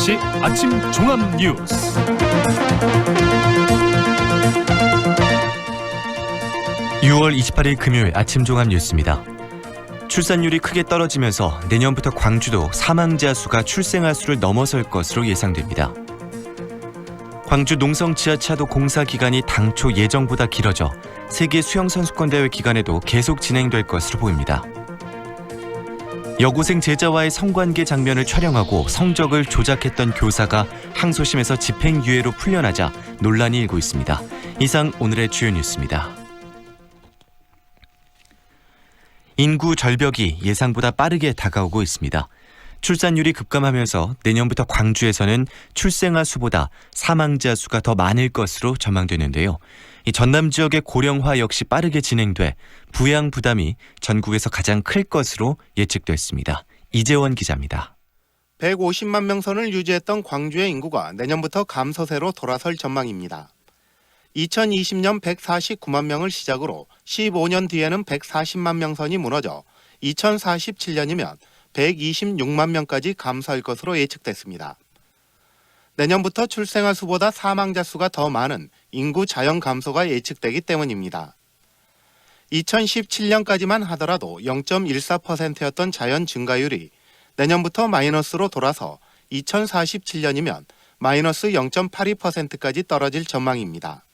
MBC 아침 종합 뉴스. (6월 28일) 금요일 아침 종합 뉴스입니다. 출산율이 크게 떨어지면서 내년부터 광주도 사망자 수가 출생아 수를 넘어설 것으로 예상됩니다. 광주 농성 지하차도 공사 기간이 당초 예정보다 길어져 세계 수영선수권대회 기간에도 계속 진행될 것으로 보입니다. 여고생 제자와의 성관계 장면을 촬영하고 성적을 조작했던 교사가 항소심에서 집행유예로 풀려나자 논란이 일고 있습니다. 이상 오늘의 주요 뉴스입니다. 인구 절벽이 예상보다 빠르게 다가오고 있습니다. 출산율이 급감하면서 내년부터 광주에서는 출생아 수보다 사망자 수가 더 많을 것으로 전망되는데요. 이 전남 지역의 고령화 역시 빠르게 진행돼 부양 부담이 전국에서 가장 클 것으로 예측됐습니다. 이재원 기자입니다. 150만 명 선을 유지했던 광주의 인구가 내년부터 감소세로 돌아설 전망입니다. 2020년 149만 명을 시작으로 15년 뒤에는 140만 명 선이 무너져 2047년이면 126만 명까지 감소할 것으로 예측됐습니다. 내년부터 출생아 수보다 사망자 수가 더 많은 인구 자연 감소가 예측되기 때문입니다. 2017년까지만 하더라도 0.14%였던 자연 증가율이 내년부터 마이너스로 돌아서 2047년이면 마이너스 0.82%까지 떨어질 전망입니다.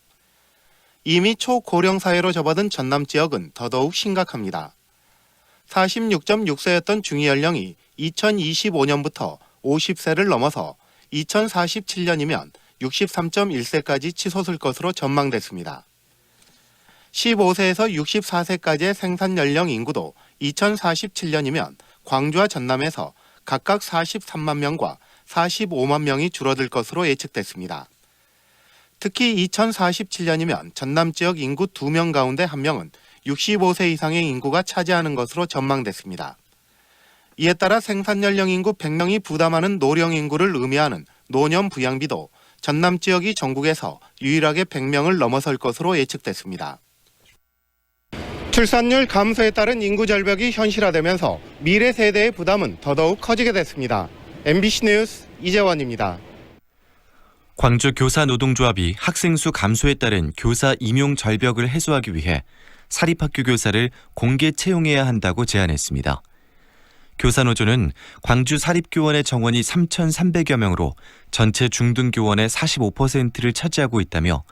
이미 초고령 사회로 접어든 전남 지역은 더더욱 심각합니다. 46.6세였던 중위 연령이 2025년부터 50세를 넘어서 2047년이면 63.1세까지 치솟을 것으로 전망됐습니다. 15세에서 64세까지의 생산 연령 인구도 2047년이면 광주와 전남에서 각각 43만 명과 45만 명이 줄어들 것으로 예측됐습니다. 특히 2047년이면 전남 지역 인구 2명 가운데 1명은 65세 이상의 인구가 차지하는 것으로 전망됐습니다. 이에 따라 생산 연령 인구 100명이 부담하는 노령 인구를 의미하는 노년 부양비도 전남 지역이 전국에서 유일하게 100명을 넘어설 것으로 예측됐습니다. 출산율 감소에 따른 인구 절벽이 현실화되면서 미래 세대의 부담은 더더욱 커지게 됐습니다. MBC 뉴스 이재원입니다. 광주 교사노동조합이 학생 수 감소에 따른 교사 임용 절벽을 해소하기 위해 사립학교 교사를 공개 채용해야 한다고 제안했습니다. 교사노조는 광주 사립교원의 정원이 3,300여 명으로 전체 중등교원의 45%를 차지하고 있다며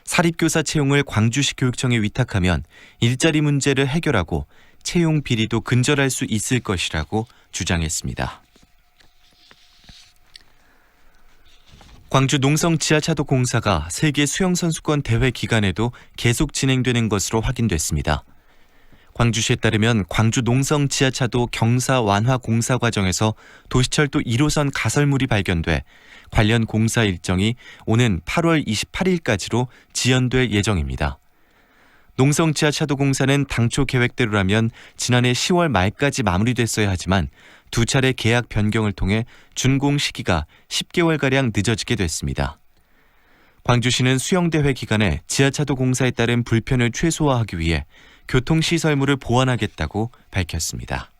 사립교사 채용을 광주시 교육청에 위탁하면 일자리 문제를 해결하고 채용 비리도 근절할 수 있을 것이라고 주장했습니다. 광주 농성 지하차도 공사가 세계 수영선수권 대회 기간에도 계속 진행되는 것으로 확인됐습니다. 광주시에 따르면 광주 농성 지하차도 경사 완화 공사 과정에서 도시철도 1호선 가설물이 발견돼 관련 공사 일정이 오는 8월 28일까지로 지연될 예정입니다. 농성 지하차도 공사는 당초 계획대로라면 지난해 10월 말까지 마무리됐어야 하지만 두 차례 계약 변경을 통해 준공 시기가 10개월가량 늦어지게 됐습니다. 광주시는 수영대회 기간에 지하차도 공사에 따른 불편을 최소화하기 위해 교통시설물을 보완하겠다고 밝혔습니다.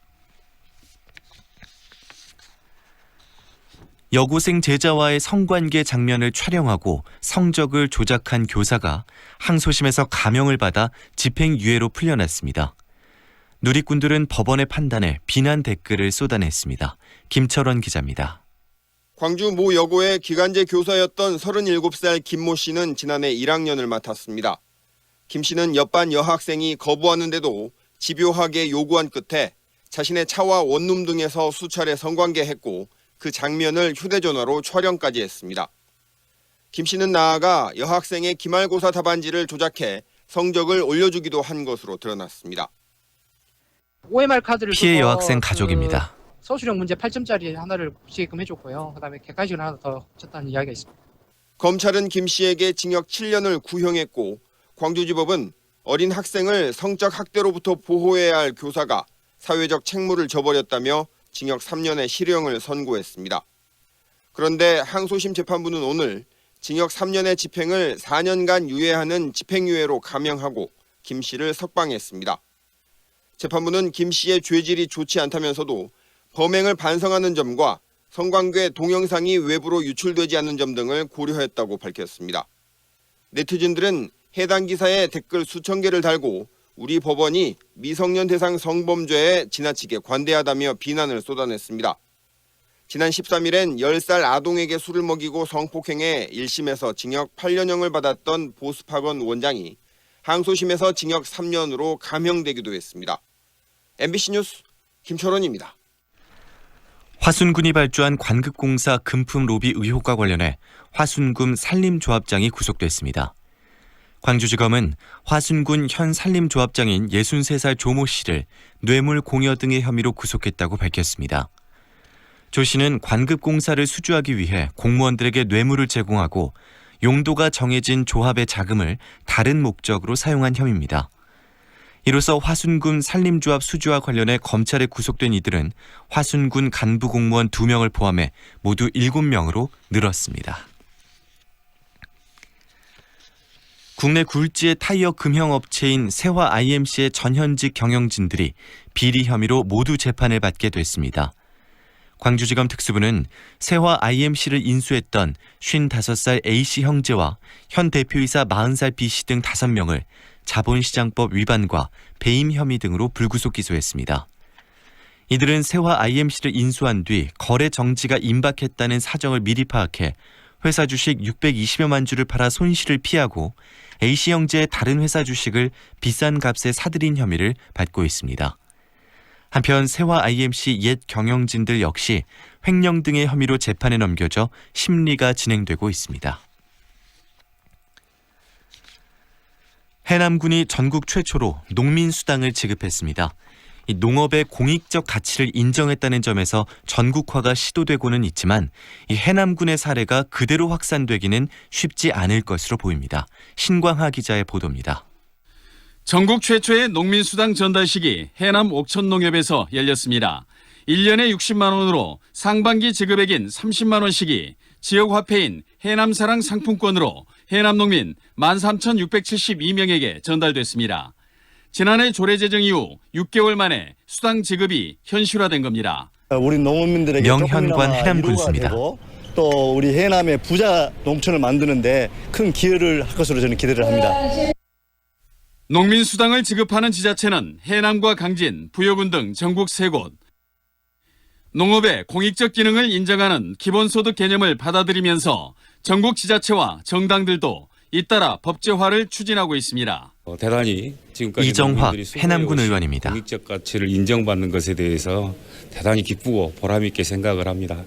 여고생 제자와의 성관계 장면을 촬영하고 성적을 조작한 교사가 항소심에서 감형을 받아 집행유예로 풀려났습니다. 누리꾼들은 법원의 판단에 비난 댓글을 쏟아냈습니다. 김철원 기자입니다. 광주 모 여고의 기간제 교사였던 37살 김모 씨는 지난해 1학년을 맡았습니다. 김 씨는 옆반 여학생이 거부하는데도 집요하게 요구한 끝에 자신의 차와 원룸 등에서 수차례 성관계했고 그 장면을 휴대전화로 촬영까지 했습니다. 김 씨는 나아가 여학생의 기말고사 답안지를 조작해 성적을 올려주기도 한 것으로 드러났습니다. OMR 카드를 피해 여학생 가족입니다. 서술형 문제 8점짜리 하나를 부지금 해줬고요. 그다음에 객관식을 하나 더 쳤다는 이야기가 있습니다. 검찰은 김 씨에게 징역 7년을 구형했고 광주지법은 어린 학생을 성적 학대로부터 보호해야 할 교사가 사회적 책무를 져버렸다며 징역 3년의 실형을 선고했습니다. 그런데 항소심 재판부는 오늘 징역 3년의 집행을 4년간 유예하는 집행유예로 감형하고 김 씨를 석방했습니다. 재판부는 김 씨의 죄질이 좋지 않다면서도 범행을 반성하는 점과 성관계 동영상이 외부로 유출되지 않는 점 등을 고려했다고 밝혔습니다. 네티즌들은 해당 기사에 댓글 수천 개를 달고 우리 법원이 미성년 대상 성범죄에 지나치게 관대하다며 비난을 쏟아냈습니다. 지난 13일엔 10살 아동에게 술을 먹이고 성폭행해 1심에서 징역 8년형을 받았던 보습학원 원장이 항소심에서 징역 3년으로 감형되기도 했습니다. MBC 뉴스 김철원입니다. 화순군이 발주한 관급공사 금품 로비 의혹과 관련해 화순군 산림조합장이 구속됐습니다. 광주지검은 화순군 현 산림조합장인 63살 조모 씨를 뇌물 공여 등의 혐의로 구속했다고 밝혔습니다. 조 씨는 관급공사를 수주하기 위해 공무원들에게 뇌물을 제공하고 용도가 정해진 조합의 자금을 다른 목적으로 사용한 혐의입니다. 이로써 화순군 산림조합 수주와 관련해 검찰에 구속된 이들은 화순군 간부 공무원 2명을 포함해 모두 7명으로 늘었습니다. 국내 굴지의 타이어 금형업체인 세화 IMC의 전현직 경영진들이 비리 혐의로 모두 재판을 받게 됐습니다. 광주지검 특수부는 세화 IMC를 인수했던 55살 A씨 형제와 현 대표이사 40살 B씨 등 5명을 자본시장법 위반과 배임 혐의 등으로 불구속 기소했습니다. 이들은 세화 IMC를 인수한 뒤 거래 정지가 임박했다는 사정을 미리 파악해 회사 주식 620여만 주를 팔아 손실을 피하고 A씨 형제의 다른 회사 주식을 비싼 값에 사들인 혐의를 받고 있습니다. 한편 세화 IMC 옛 경영진들 역시 횡령 등의 혐의로 재판에 넘겨져 심리가 진행되고 있습니다. 해남군이 전국 최초로 농민수당을 지급했습니다. 이 농업의 공익적 가치를 인정했다는 점에서 전국화가 시도되고는 있지만 이 해남군의 사례가 그대로 확산되기는 쉽지 않을 것으로 보입니다. 신광하 기자의 보도입니다. 전국 최초의 농민수당 전달식이 해남 옥천농협에서 열렸습니다. 1년에 60만 원으로 상반기 지급액인 30만 원씩이 지역화폐인 해남사랑 상품권으로 해남농민 13,672명에게 전달됐습니다. 지난해 조례 제정 이후 6개월 만에 수당 지급이 현실화된 겁니다. 우리 농민들에게 명현관 해남군수입니다. 또 우리 해남의 부자 농촌을 만드는데 큰 기여를 할 것으로 저는 기대를 합니다. 농민수당을 지급하는 지자체는 해남과 강진, 부여군 등 전국 3곳. 농업의 공익적 기능을 인정하는 기본소득 개념을 받아들이면서 전국 지자체와 정당들도 잇따라 법제화를 추진하고 있습니다. 대단히 지금까지 이정화 농민들이 해남군 의원입니다. 공익적 가치를 인정받는 것에 대해서 대단히 기쁘고 보람 있게 생각을 합니다.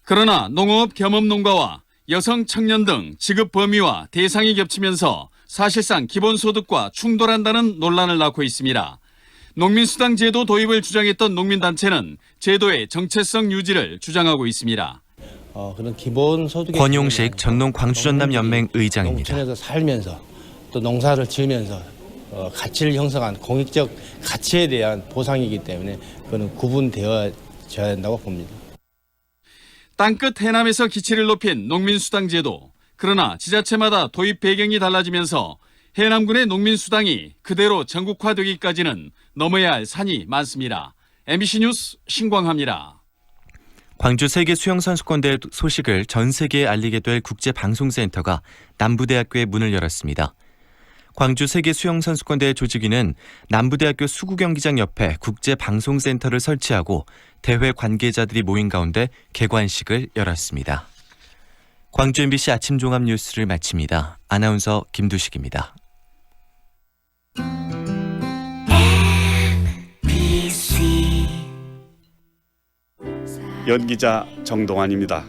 그러나 농업 겸업농가와 여성 청년 등 지급 범위와 대상이 겹치면서 사실상 기본소득과 충돌한다는 논란을 낳고 있습니다. 농민수당 제도 도입을 주장했던 농민단체는 제도의 정체성 유지를 주장하고 있습니다. 그런 기본 소득 권용식 전농 광주전남연맹 의장입니다. 농촌에서 살면서 또 농사를 지으면서 가치를 형성한 공익적 가치에 대한 보상이기 때문에 그는 구분되어져야 한다고 봅니다. 땅끝 해남에서 기치를 높인 농민수당 제도. 그러나 지자체마다 도입 배경이 달라지면서 해남군의 농민수당이 그대로 전국화되기까지는 넘어야 할 산이 많습니다. MBC 뉴스 신광하입니다. 광주 세계 수영선수권대회 소식을 전 세계에 알리게 될 국제방송센터가 남부대학교에 문을 열었습니다. 광주 세계 수영선수권대회 조직위는 남부대학교 수구경기장 옆에 국제방송센터를 설치하고 대회 관계자들이 모인 가운데 개관식을 열었습니다. 광주 MBC 아침 종합 뉴스를 마칩니다. 아나운서 김두식입니다. 연기자 정동환입니다.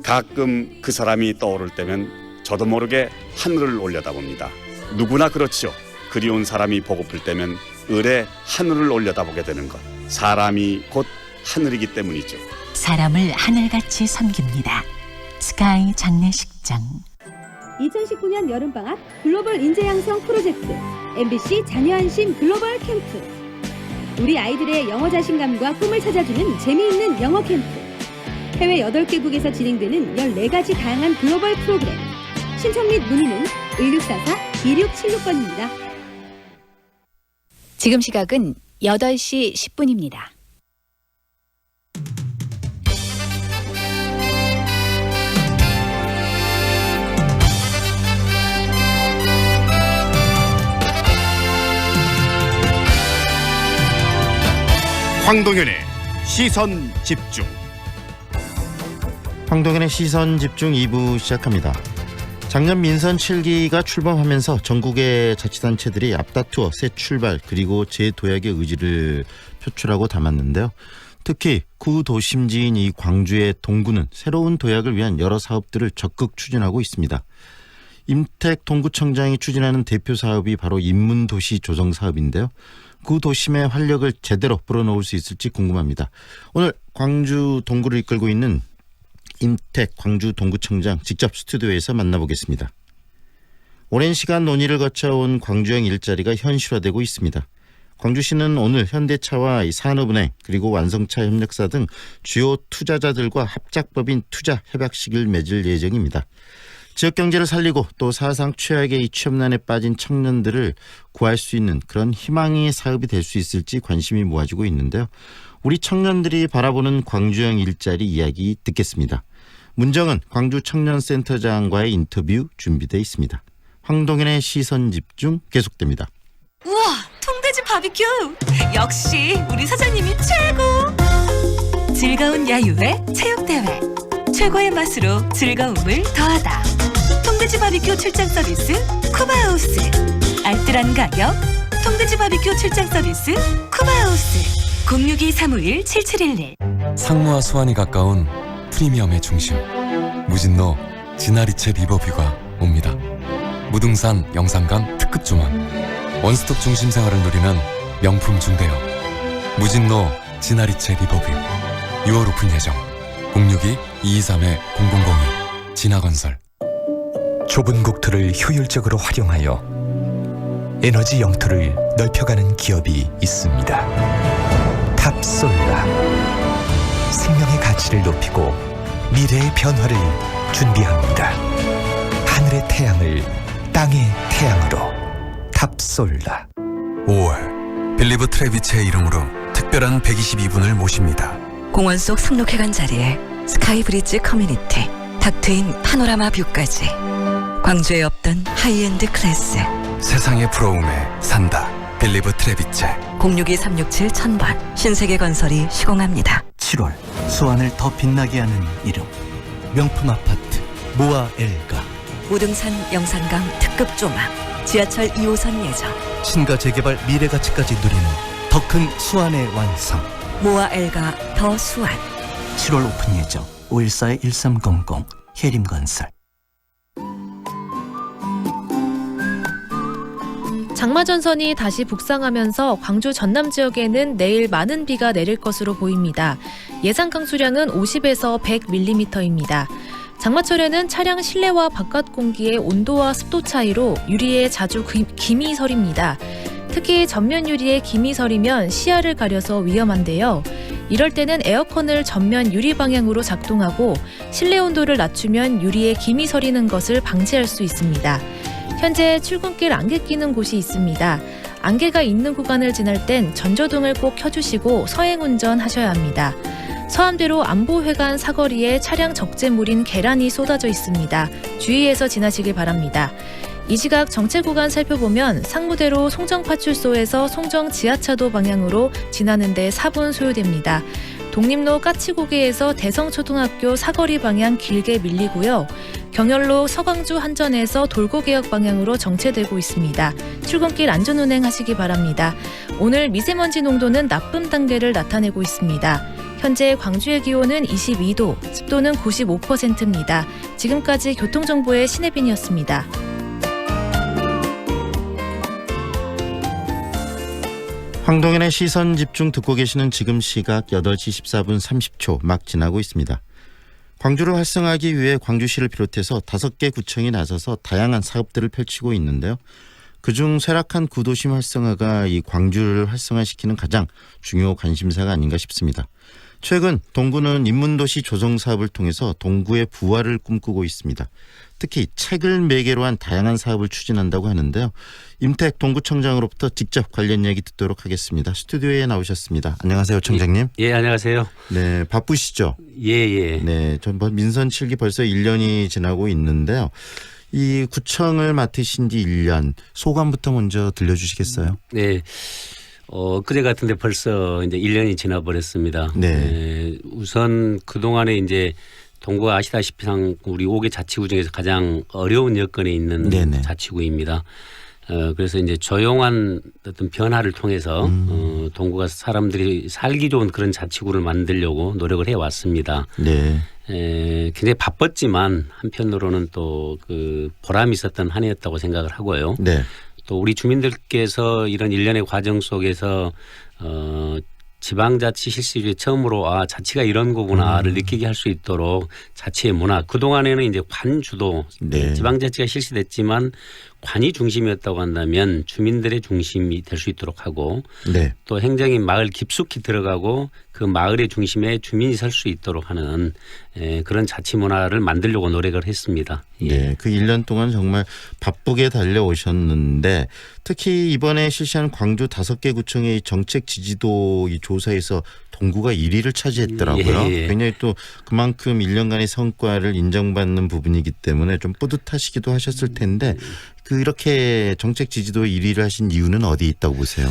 가끔 그 사람이 떠오를 때면 저도 모르게 하늘을 올려다봅니다. 누구나 그렇죠. 그리운 사람이 보고플 때면 을에 하늘을 올려다보게 되는 것. 사람이 곧 하늘이기 때문이죠. 사람을 하늘같이 섬깁니다. 스카이 장례식장. 2019년 여름방학 글로벌 인재양성 프로젝트 MBC 자녀안심 글로벌 캠프. 우리 아이들의 영어 자신감과 꿈을 찾아주는 재미있는 영어 캠프. 해외 8개국에서 진행되는 14가지 다양한 글로벌 프로그램. 신청 및 문의는 1644-2676번입니다. 지금 시각은 8시 10분입니다. 황동현의 시선 집중. 황동현의 시선 집중 2부 시작합니다. 작년 민선 7기가 출범하면서 전국의 자치단체들이 앞다투어 새 출발 그리고 재도약의 의지를 표출하고 담았는데요. 특히 구도심지인 이 광주의 동구는 새로운 도약을 위한 여러 사업들을 적극 추진하고 있습니다. 임택 동구청장이 추진하는 대표 사업이 바로 인문도시 조성 사업인데요. 구도심의 활력을 제대로 불어넣을 수 있을지 궁금합니다. 오늘 광주 동구를 이끌고 있는 임택 광주 동구청장 직접 스튜디오에서 만나보겠습니다. 오랜 시간 논의를 거쳐온 광주형 일자리가 현실화되고 있습니다. 광주시는 오늘 현대차와 산업은행 그리고 완성차 협력사 등 주요 투자자들과 합작법인 투자 협약식을 맺을 예정입니다. 지역경제를 살리고 또 사상 최악의 이 취업난에 빠진 청년들을 구할 수 있는 그런 희망의 사업이 될 수 있을지 관심이 모아지고 있는데요. 우리 청년들이 바라보는 광주형 일자리 이야기 듣겠습니다. 문정은 광주청년센터장과의 인터뷰 준비되어 있습니다. 황동현의 시선집중 계속됩니다. 우와, 통돼지 바비큐! 역시 우리 사장님이 최고! 즐거운 야유회 체육대회 최고의 맛으로 즐거움을 더하다. 통돼지 바비큐 출장 서비스 쿠바하우스. 알뜰한 가격 통돼지 바비큐 출장 서비스 쿠바하우스. 062-351-7711. 상무와 수완이 가까운 프리미엄의 중심 무진로 지나리체 리버뷰가 옵니다. 무등산 영산강 특급 조망 원스톱 중심 생활을 누리는 명품 중대여 무진로 지나리체 리버뷰 6월 오픈 예정 062-223-0002 진화건설. 좁은 국토를 효율적으로 활용하여 에너지 영토를 넓혀가는 기업이 있습니다. 탑솔라. 생명의 가치를 높이고 미래의 변화를 준비합니다. 하늘의 태양을 땅의 태양으로. 탑솔라. 5월 빌리브 트레비체의 이름으로 특별한 122분을 모십니다. 공원 속 상록회관 자리에 스카이브리지 커뮤니티 닥트인 파노라마 뷰까지. 광주에 없던 하이엔드 클래스. 세상의 부러움에 산다. 빌리브 트레비체. 062-367-1000번 신세계건설이 시공합니다. 7월 수완을 더 빛나게 하는 이름 명품 아파트 모아 엘가. 우등산 영산강 특급 조망 지하철 2호선 예정. 신가 재개발 미래가치까지 누리는 더 큰 수완의 완성. 모아 엘가 더 수완. 7월 오픈 예정. 514-1300 해림건설. 장마전선이 다시 북상하면서 광주 전남 지역에는 내일 많은 비가 내릴 것으로 보입니다. 예상 강수량은 50에서 100mm입니다. 장마철에는 차량 실내와 바깥 공기의 온도와 습도 차이로 유리에 자주 김이 서립니다. 특히 전면 유리에 김이 서리면 시야를 가려서 위험한데요. 이럴 때는 에어컨을 전면 유리 방향으로 작동하고 실내 온도를 낮추면 유리에 김이 서리는 것을 방지할 수 있습니다. 현재 출근길 안개 끼는 곳이 있습니다. 안개가 있는 구간을 지날 땐 전조등을 꼭 켜주시고 서행 운전하셔야 합니다. 서암대로 안보회관 사거리에 차량 적재물인 계란이 쏟아져 있습니다. 주의해서 지나시길 바랍니다. 이 시각 정체 구간 살펴보면 상무대로 송정파출소에서 송정 지하차도 방향으로 지나는 데 4분 소요됩니다. 독립로 까치고개에서 대성초등학교 사거리 방향 길게 밀리고요. 경열로 서광주 한전에서 돌고개역 방향으로 정체되고 있습니다. 출근길 안전운행 하시기 바랍니다. 오늘 미세먼지 농도는 나쁨 단계를 나타내고 있습니다. 현재 광주의 기온은 22도, 습도는 95%입니다. 지금까지 교통정보의 신혜빈이었습니다. 황동현의 시선 집중 듣고 계시는 지금 시각 8시 14분 30초 막 지나고 있습니다. 광주를 활성화하기 위해 광주시를 비롯해서 5개 구청이 나서서 다양한 사업들을 펼치고 있는데요. 그중 쇠락한 구도심 활성화가 이 광주를 활성화시키는 가장 중요 관심사가 아닌가 싶습니다. 최근 동구는 인문도시 조성 사업을 통해서 동구의 부활을 꿈꾸고 있습니다. 특히 책을 매개로 한 다양한 사업을 추진한다고 하는데요. 임택 동구청장으로부터 직접 관련 얘기 듣도록 하겠습니다. 스튜디오에 나오셨습니다. 안녕하세요, 청장님. 예, 안녕하세요. 네, 바쁘시죠? 예. 네, 전 민선 7기 벌써 1년이 지나고 있는데요. 이 구청을 맡으신 지 1년 소감부터 먼저 들려주시겠어요? 네. 그제 같은데 벌써 이제 1년이 지나버렸습니다. 네. 우선 그동안에 이제 동구가 아시다시피 우리 5개 자치구 중에서 가장 어려운 여건에 있는 네네. 자치구입니다. 그래서 이제 조용한 어떤 변화를 통해서 동구가 사람들이 살기 좋은 그런 자치구를 만들려고 노력을 해왔습니다. 네. 굉장히 바빴지만 한편으로는 또 그 보람이 있었던 한 해였다고 생각을 하고요. 네. 또 우리 주민들께서 이런 일련의 과정 속에서 지방자치 실시 이후에 처음으로 자치가 이런 거구나를 느끼게 할 수 있도록 자치의 문화. 그동안에는 이제 관주도 네. 지방자치가 실시됐지만 관이 중심이었다고 한다면 주민들의 중심이 될 수 있도록 하고 네. 또 행정이 마을 깊숙이 들어가고 그 마을의 중심에 주민이 설 수 있도록 하는 그런 자치 문화를 만들려고 노력을 했습니다. 네, 그 1년 동안 정말 바쁘게 달려오셨는데 특히 이번에 실시한 광주 5개 구청의 정책 지지도 이 조사에서 동구가 1위를 차지했더라고요. 예. 굉장히 또 그만큼 1년간의 성과를 인정받는 부분이기 때문에 좀 뿌듯하시기도 하셨을 텐데 그렇게 정책 지지도 1위를 하신 이유는 어디 있다고 보세요?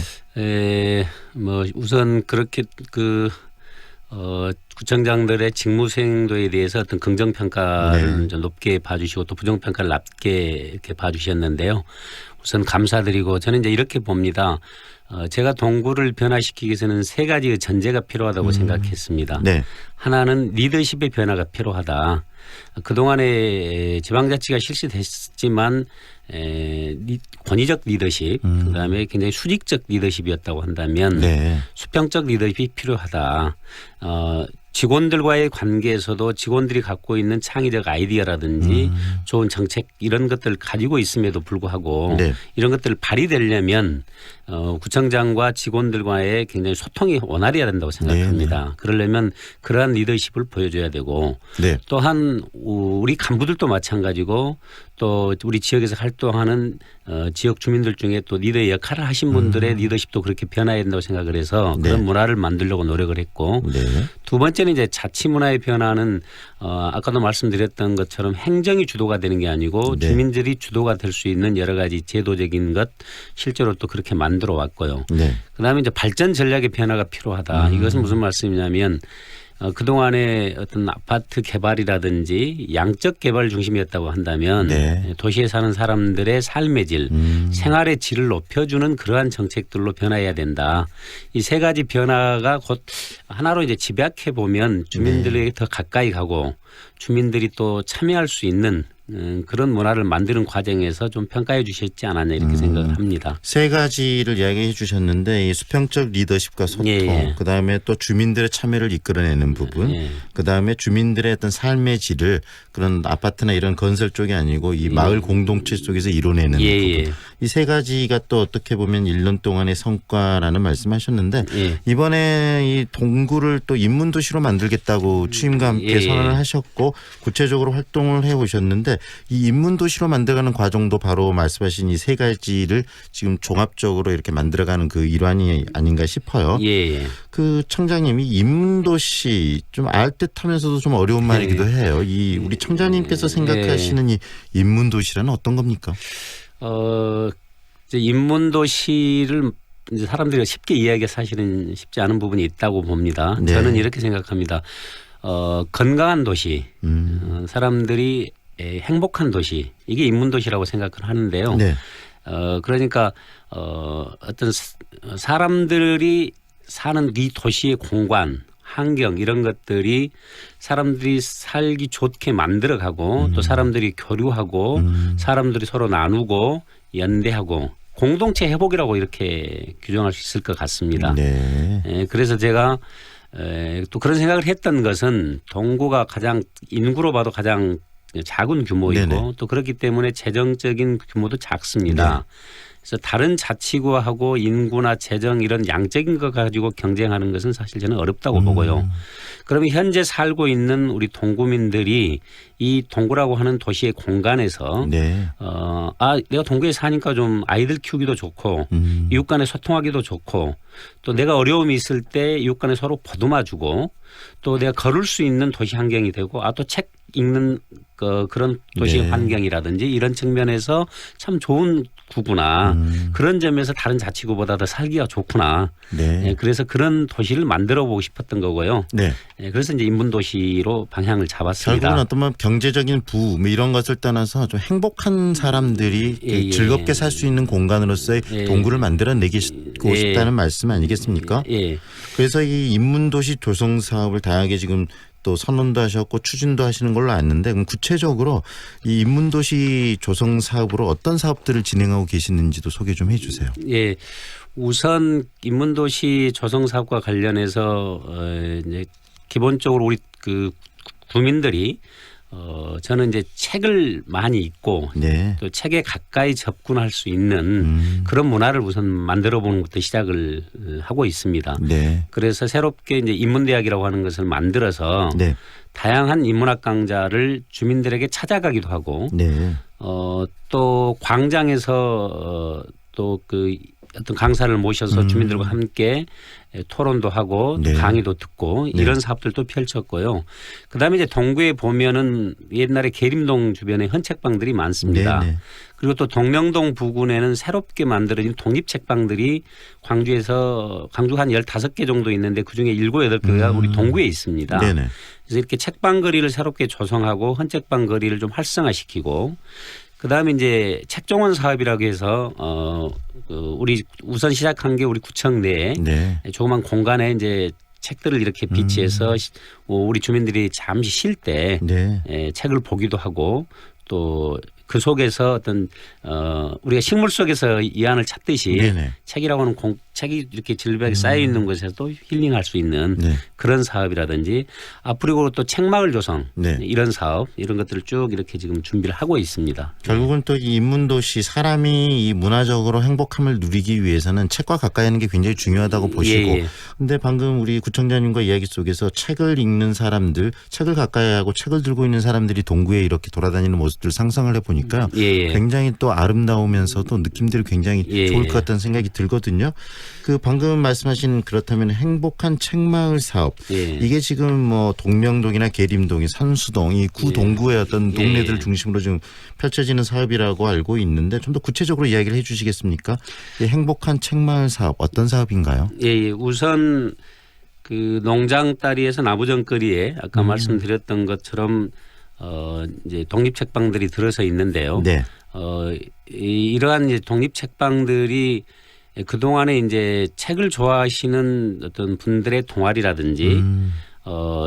뭐 우선 그렇게 구청장들의 직무 수행도에 대해서 어떤 긍정 평가를 좀 높게 봐주시고 또 부정 평가를 낮게 이렇게 봐주셨는데요. 우선 감사드리고 저는 이제 이렇게 봅니다. 제가 동구를 변화시키기 위해서는 3가지의 전제가 필요하다고 생각했습니다. 네. 하나는 리더십의 변화가 필요하다. 그동안에 지방자치가 실시됐지만 권위적 리더십 그다음에 굉장히 수직적 리더십이었다고 한다면 네. 수평적 리더십이 필요하다. 직원들과의 관계에서도 직원들이 갖고 있는 창의적 아이디어라든지 좋은 정책 이런 것들을 가지고 있음에도 불구하고 네. 이런 것들을 발휘되려면 구청장과 직원들과의 굉장히 소통이 원활해야 된다고 생각합니다. 네. 그러려면 그러한 리더십을 보여줘야 되고 네. 또한 우리 간부들도 마찬가지고 또 우리 지역에서 활동하는 지역 주민들 중에 또 리더의 역할을 하신 분들의 리더십도 그렇게 변화해야 된다고 생각을 해서 그런 네. 문화를 만들려고 노력을 했고 네. 두 번째는 이제 자치 문화의 변화는 아까도 말씀드렸던 것처럼 행정이 주도가 되는 게 아니고 네. 주민들이 주도가 될 수 있는 여러 가지 제도적인 것 실제로 또 그렇게 만들어 왔고요. 네. 그다음에 이제 발전 전략의 변화가 필요하다. 이것은 무슨 말씀이냐면 그동안에 어떤 아파트 개발이라든지 양적 개발 중심이었다고 한다면 네. 도시에 사는 사람들의 삶의 질, 생활의 질을 높여주는 그러한 정책들로 변화해야 된다. 이 3가지 변화가 곧 하나로 이제 집약해 보면 주민들에게 더 가까이 가고 주민들이 또 참여할 수 있는 그런 문화를 만드는 과정에서 좀 평가해 주셨지 않았냐 이렇게 생각을 합니다. 3가지를 이야기해 주셨는데 이 수평적 리더십과 소통, 그다음에 또 주민들의 참여를 이끌어내는 부분, 그다음에 주민들의 어떤 삶의 질을 그런 아파트나 이런 건설 쪽이 아니고 이 마을 공동체 속에서 이뤄내는 부분. 이 3가지가 또 어떻게 보면 1년 동안의 성과라는 말씀하셨는데 이번에 이 동구를 또 인문도시로 만들겠다고 취임과 함께 선언을 하셨고 구체적으로 활동을 해오셨는데 이 인문도시로 만들어가는 과정도 바로 말씀하신 이 3가지를 지금 종합적으로 이렇게 만들어가는 그 일환이 아닌가 싶어요. 그 청장님이 인문도시 좀 알듯하면서도 좀 어려운 말이기도 해요. 이 우리 청장님께서 생각하시는 이 인문도시라는 어떤 겁니까? 이제 인문도시를 이제 사람들이 쉽게 이해하기가 사실은 쉽지 않은 부분이 있다고 봅니다. 네. 저는 이렇게 생각합니다. 건강한 도시, 사람들이 행복한 도시, 이게 인문도시라고 생각을 하는데요. 네. 그러니까 어떤 사람들이 사는 이 도시의 공간, 환경 이런 것들이 사람들이 살기 좋게 만들어가고 또 사람들이 교류하고 사람들이 서로 나누고 연대하고 공동체 회복이라고 이렇게 규정할 수 있을 것 같습니다. 네. 그래서 제가 또 그런 생각을 했던 것은 동구가 가장 인구로 봐도 가장 작은 규모이고 네네. 또 그렇기 때문에 재정적인 규모도 작습니다. 그래서 다른 자치구하고 인구나 재정 이런 양적인 거 가지고 경쟁하는 것은 사실 저는 어렵다고 보고요. 그러면 현재 살고 있는 우리 동구민들이 이 동구라고 하는 도시의 공간에서 내가 동구에 사니까 좀 아이들 키우기도 좋고 이웃 간에 소통하기도 좋고 또 내가 어려움이 있을 때 이웃 간에 서로 보듬어주고 또 내가 걸을 수 있는 도시 환경이 되고 또 책 읽는 그런 도시 네. 환경이라든지 이런 측면에서 참 좋은 구구나 그런 점에서 다른 자치구보다 더 살기가 좋구나. 네. 예, 그래서 그런 도시를 만들어 보고 싶었던 거고요. 네. 예, 그래서 이제 인문도시로 방향을 잡았습니다. 결국은 어떤 뭐 경제적인 부뭐 이런 것을 떠나서 좀 행복한 사람들이 예. 즐겁게 살 수 있는 공간으로서의 예. 동구를 만들어내고 싶다는 말씀 아니겠습니까? 예. 그래서 이 인문도시 조성 사업을 다양하게 지금 또 선언도 하셨고 추진도 하시는 걸로 아는데 그럼 구체적으로 이 인문도시 조성 사업으로 어떤 사업들을 진행하고 계시는지도 소개 좀 해주세요. 예. 우선 인문도시 조성 사업과 관련해서 이제 기본적으로 우리 그 구민들이 저는 이제 책을 많이 읽고 네. 또 책에 가까이 접근할 수 있는 그런 문화를 우선 만들어 보는 것부터 시작을 하고 있습니다. 네. 그래서 새롭게 이제 인문대학이라고 하는 것을 만들어서 네. 다양한 인문학 강좌를 주민들에게 찾아가기도 하고 네. 또 광장에서 또 그 어떤 강사를 모셔서 주민들과 함께 토론도 하고 네. 강의도 듣고 네. 이런 사업들도 펼쳤고요. 그다음에 이제 동구에 보면은 옛날에 계림동 주변에 헌책방들이 많습니다. 네. 네. 그리고 또 동명동 부근에는 새롭게 만들어진 독립책방들이 광주 한 15개 정도 있는데 그중에 7, 8개가 우리 동구에 있습니다. 네네. 그래서 이렇게 책방 거리를 새롭게 조성하고 헌책방 거리를 좀 활성화시키고 그다음에 이제 책정원 사업이라고 해서 우리 우선 시작한 게 우리 구청 내에 네. 조그만 공간에 이제 책들을 이렇게 비치해서 우리 주민들이 잠시 쉴 때 네. 책을 보기도 하고 또 그 속에서 어떤 우리가 식물 속에서 이안을 찾듯이 네네. 책이라고 하는 책이 이렇게 질벽에 쌓여 있는 곳에서도 힐링할 수 있는 네. 그런 사업이라든지 앞으로 또 책마을 조성 네. 이런 사업 이런 것들을 쭉 이렇게 지금 준비를 하고 있습니다. 결국은 또 이 인문도시 사람이 이 문화적으로 행복함을 누리기 위해서는 책과 가까이 하는 게 굉장히 중요하다고 보시고 근데 방금 우리 구청장님과 이야기 속에서 책을 읽는 사람들 책을 가까이 하고 책을 들고 있는 사람들이 동구에 이렇게 돌아다니는 모습들을 상상을 해보니까 굉장히 또 아름다우면서도 느낌들이 굉장히 좋을 것 같다는 생각이 들거든요. 그 방금 말씀하신 그렇다면 행복한 책마을 사업 이게 지금 뭐 동명동이나 계림동이 선수동 이 구동구의 어떤 동네들 중심으로 지금 펼쳐지는 사업이라고 알고 있는데 좀 더 구체적으로 이야기를 해 주시겠습니까? 이 행복한 책마을 사업 어떤 사업인가요? 예, 우선 그 농장다리에서 나부정거리에 아까 말씀드렸던 것처럼 이제 독립책방들이 들어서 있는데요. 네. 이러한 이제 독립책방들이 그동안에 이제 책을 좋아하시는 어떤 분들의 동아리라든지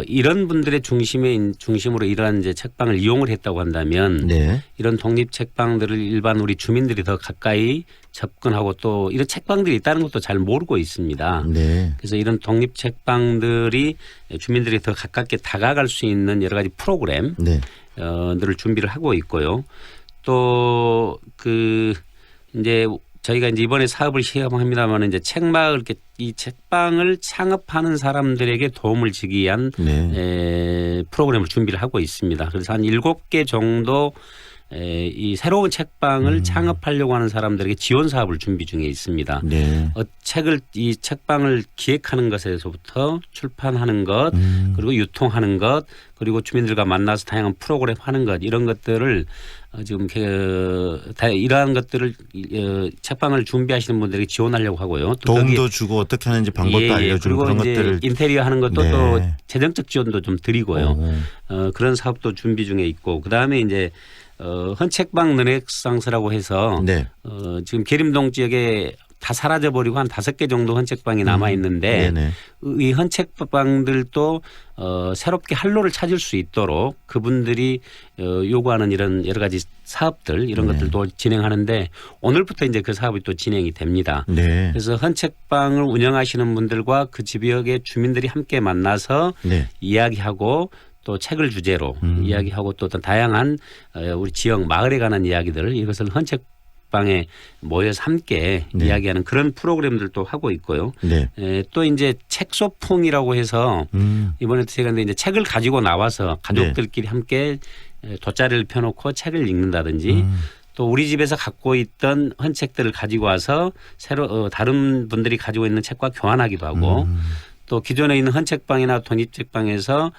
이런 분들의 중심으로 이러한 이제 책방을 이용을 했다고 한다면 이런 독립 책방들을 일반 우리 주민들이 더 가까이 접근하고 또 이런 책방들이 있다는 것도 잘 모르고 있습니다. 그래서 이런 독립 책방들이 주민들이 더 가깝게 다가갈 수 있는 여러 가지 프로그램 들을 준비를 하고 있고요. 또 이제 저희가 이제 이번에 사업을 시행합니다만 이제 책마을 이 책방을 창업하는 사람들에게 도움을 주기 위한 프로그램을 준비를 하고 있습니다. 그래서 한 7개 정도 이 새로운 책방을 창업하려고 하는 사람들에게 지원 사업을 준비 중에 있습니다. 이 책방을 기획하는 것에서부터 출판하는 것 그리고 유통하는 것 그리고 주민들과 만나서 다양한 프로그램 하는 것 이런 것들을 지금 이러한 것들을 책방을 준비하시는 분들에게 지원하려고 하고요. 또 도움도 주고 어떻게 하는지 방법도 알려주고 그런 것들을 인테리어 하는 것도 또 재정적 지원도 좀 드리고요. 그런 사업도 준비 중에 있고 그다음에 이제 헌책방 르네상스라고 해서 지금 계림동 지역에 다 사라져버리고 한 5개 정도 헌책방이 남아있는데 이 헌책방들도 새롭게 활로를 찾을 수 있도록 그분들이 요구하는 이런 여러 가지 사업들 이런 것들도 진행하는데 오늘부터 이제 그 사업이 또 진행이 됩니다. 그래서 헌책방을 운영하시는 분들과 그 지역의 주민들이 함께 만나서 이야기하고 또 책을 주제로 이야기하고 또 어떤 다양한 우리 지역 마을에 관한 이야기들을 이것을 헌책방에 모여서 함께 이야기하는 그런 프로그램들도 하고 있고요. 또 이제 책 소풍이라고 해서 이번에 제가 이제 책을 가지고 나와서 가족들끼리 함께 돗자리를 펴놓고 책을 읽는다든지 또 우리 집에서 갖고 있던 헌책들을 가지고 와서 다른 분들이 가지고 있는 책과 교환하기도 하고 또 기존에 있는 헌책방이나 독립책방에서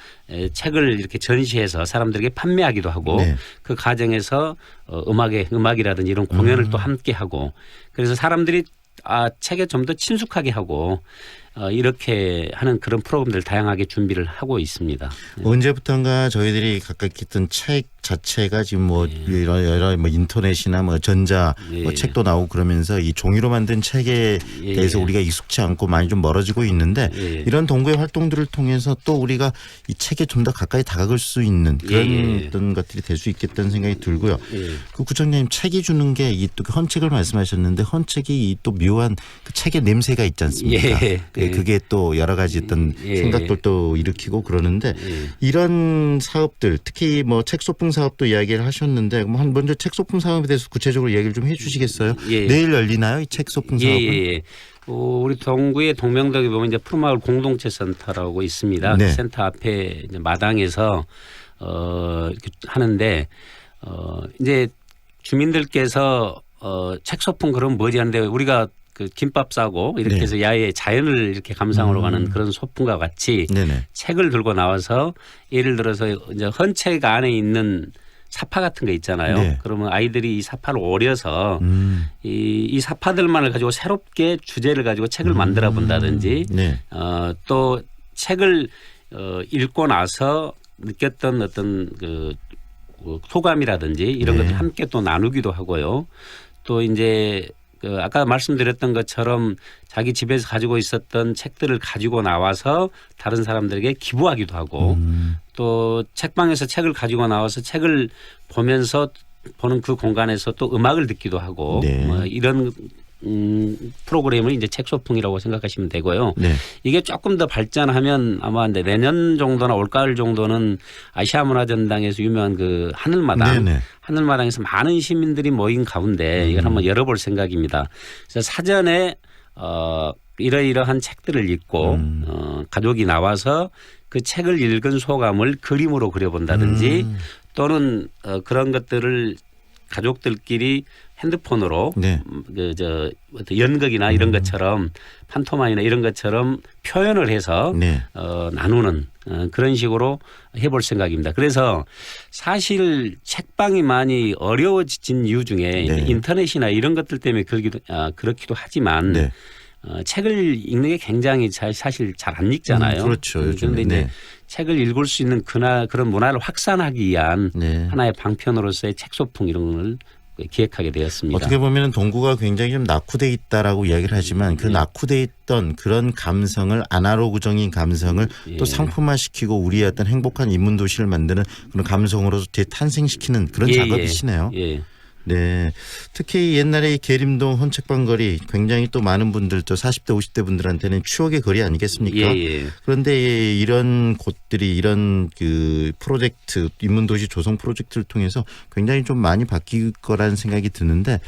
책을 이렇게 전시해서 사람들에게 판매하기도 하고 네. 그 과정에서 음악이라든지 이런 공연을 또 함께 하고 그래서 사람들이 책에 좀 더 친숙하게 하고 이렇게 하는 그런 프로그램들 다양하게 준비를 하고 있습니다. 언제부턴가 저희들이 각각 했던 책 자체가 지금 뭐 여러 뭐 인터넷이나 뭐 전자 뭐 책도 나오고 그러면서 이 종이로 만든 책에 대해서 우리가 익숙치 않고 많이 좀 멀어지고 있는데 이런 동구의 활동들을 통해서 또 우리가 이 책에 좀 더 가까이 다가갈 수 있는 그런 어떤 것들이 될 수 있겠다는 생각이 들고요. 그 구청장님 책이 주는 게 이 또 헌책을 말씀하셨는데 헌책이 이 또 묘한 그 책의 냄새가 있지 않습니까? 그게 또 여러 가지 어떤 생각들도 일으키고 그러는데 이런 사업들 특히 뭐 책 소풍 사업도 이야기를 하셨는데 먼저 책 소풍 사업에 대해서 구체적으로 얘기를 좀 해주시겠어요? 내일 열리나요, 이 책 소풍 사업은? 우리 동구의 동명동에 보면 이제 푸르마을 공동체 센터라고 있습니다. 그 센터 앞에 이제 마당에서 이렇게 하는데 이제 주민들께서 책 소풍 그럼 뭐지 하는데 우리가 그 김밥 싸고 이렇게 해서 야외 자연을 이렇게 감상하러 가는 그런 소풍과 같이 책을 들고 나와서 예를 들어서 이제 헌책 안에 있는 사파 같은 거 있잖아요. 그러면 아이들이 이 사파를 오려서 이 사파들만을 가지고 새롭게 주제를 가지고 책을 만들어 본다든지 또 책을 읽고 나서 느꼈던 어떤 그 소감이라든지 이런 것들 함께 또 나누기도 하고요. 또 이제 그 아까 말씀드렸던 것처럼 자기 집에서 가지고 있었던 책들을 가지고 나와서 다른 사람들에게 기부하기도 하고 또 책방에서 책을 가지고 나와서 책을 보면서 보는 그 공간에서 또 음악을 듣기도 하고 뭐 이런 프로그램을 이제 책소풍이라고 생각하시면 되고요. 이게 조금 더 발전하면 아마 내년 정도나 올가을 정도는 아시아 문화전당에서 유명한 그 하늘마당에서 많은 시민들이 모인 가운데 이걸 한번 열어볼 생각입니다. 그래서 사전에 이러이러한 책들을 읽고 가족이 나와서 그 책을 읽은 소감을 그림으로 그려본다든지 또는 그런 것들을 가족들끼리 핸드폰으로 연극이나 이런 것처럼 판토마이나 이런 것처럼 표현을 해서 나누는 그런 식으로 해볼 생각입니다. 그래서 사실 책방이 많이 어려워진 이유 중에 인터넷이나 이런 것들 때문에 그렇기도 하지만 책을 읽는 게 굉장히 사실 잘 안 읽잖아요. 그렇죠. 그런데 이제 책을 읽을 수 있는 그런 문화를 확산하기 위한 하나의 방편으로서의 책 소풍 이런 걸 기획하게 되었습니다. 어떻게 보면 동구가 굉장히 좀 낙후돼 있다라고 이야기를 하지만 그 낙후돼 있던 그런 감성을 아날로그적인 감성을 또 상품화시키고 우리의 어떤 행복한 인문 도시를 만드는 그런 감성으로 재탄생시키는 그런 작업이시네요. 네, 특히 옛날에 이 계림동 헌책방 거리 굉장히 또 많은 분들 또 40대 50대 분들한테는 추억의 거리 아니겠습니까? 그런데 이런 곳들이 이런 그 프로젝트 인문도시 조성 프로젝트를 통해서 굉장히 좀 많이 바뀔 거라는 생각이 드는데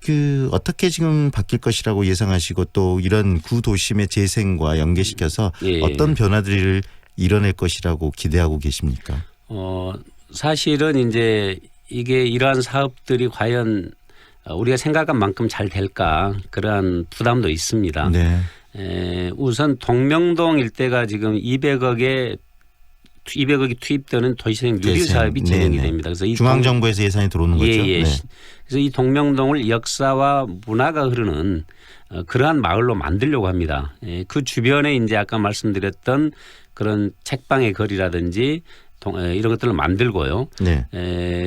그 어떻게 지금 바뀔 것이라고 예상하시고 또 이런 구도심의 재생과 연계시켜서 어떤 변화들을 이뤄낼 것이라고 기대하고 계십니까? 사실은 이제 이게 이러한 사업들이 과연 우리가 생각한 만큼 잘 될까 그러한 부담도 있습니다. 우선 동명동 일대가 지금 200억이 투입되는 도시재생 누릴 사업이 진행이 됩니다. 그래서 중앙정부에서 예산이 들어오는 거죠. 그래서 이 동명동을 역사와 문화가 흐르는 그러한 마을로 만들려고 합니다. 그 주변에 이제 아까 말씀드렸던 그런 책방의 거리라든지 이런 것들을 만들고요.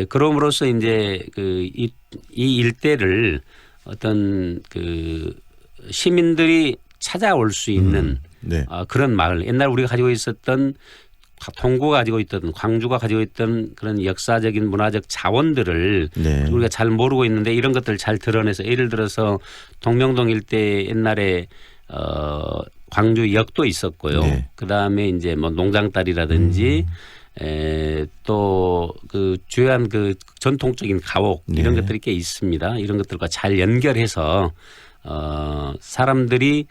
그럼으로써 이제 이 일대를 어떤 그 시민들이 찾아올 수 있는 그런 마을. 옛날 우리가 가지고 있었던 동구가 가지고 있던 광주가 가지고 있던 그런 역사적인 문화적 자원들을 우리가 잘 모르고 있는데 이런 것들을 잘 드러내서 예를 들어서 동명동 일대 옛날에 광주역도 있었고요. 그다음에 이제 뭐 농장딸이라든지 또 그 주요한 그 전통적인 가옥 이런 것들이 꽤 있습니다. 이런 것들과 잘 연결해서 사람들이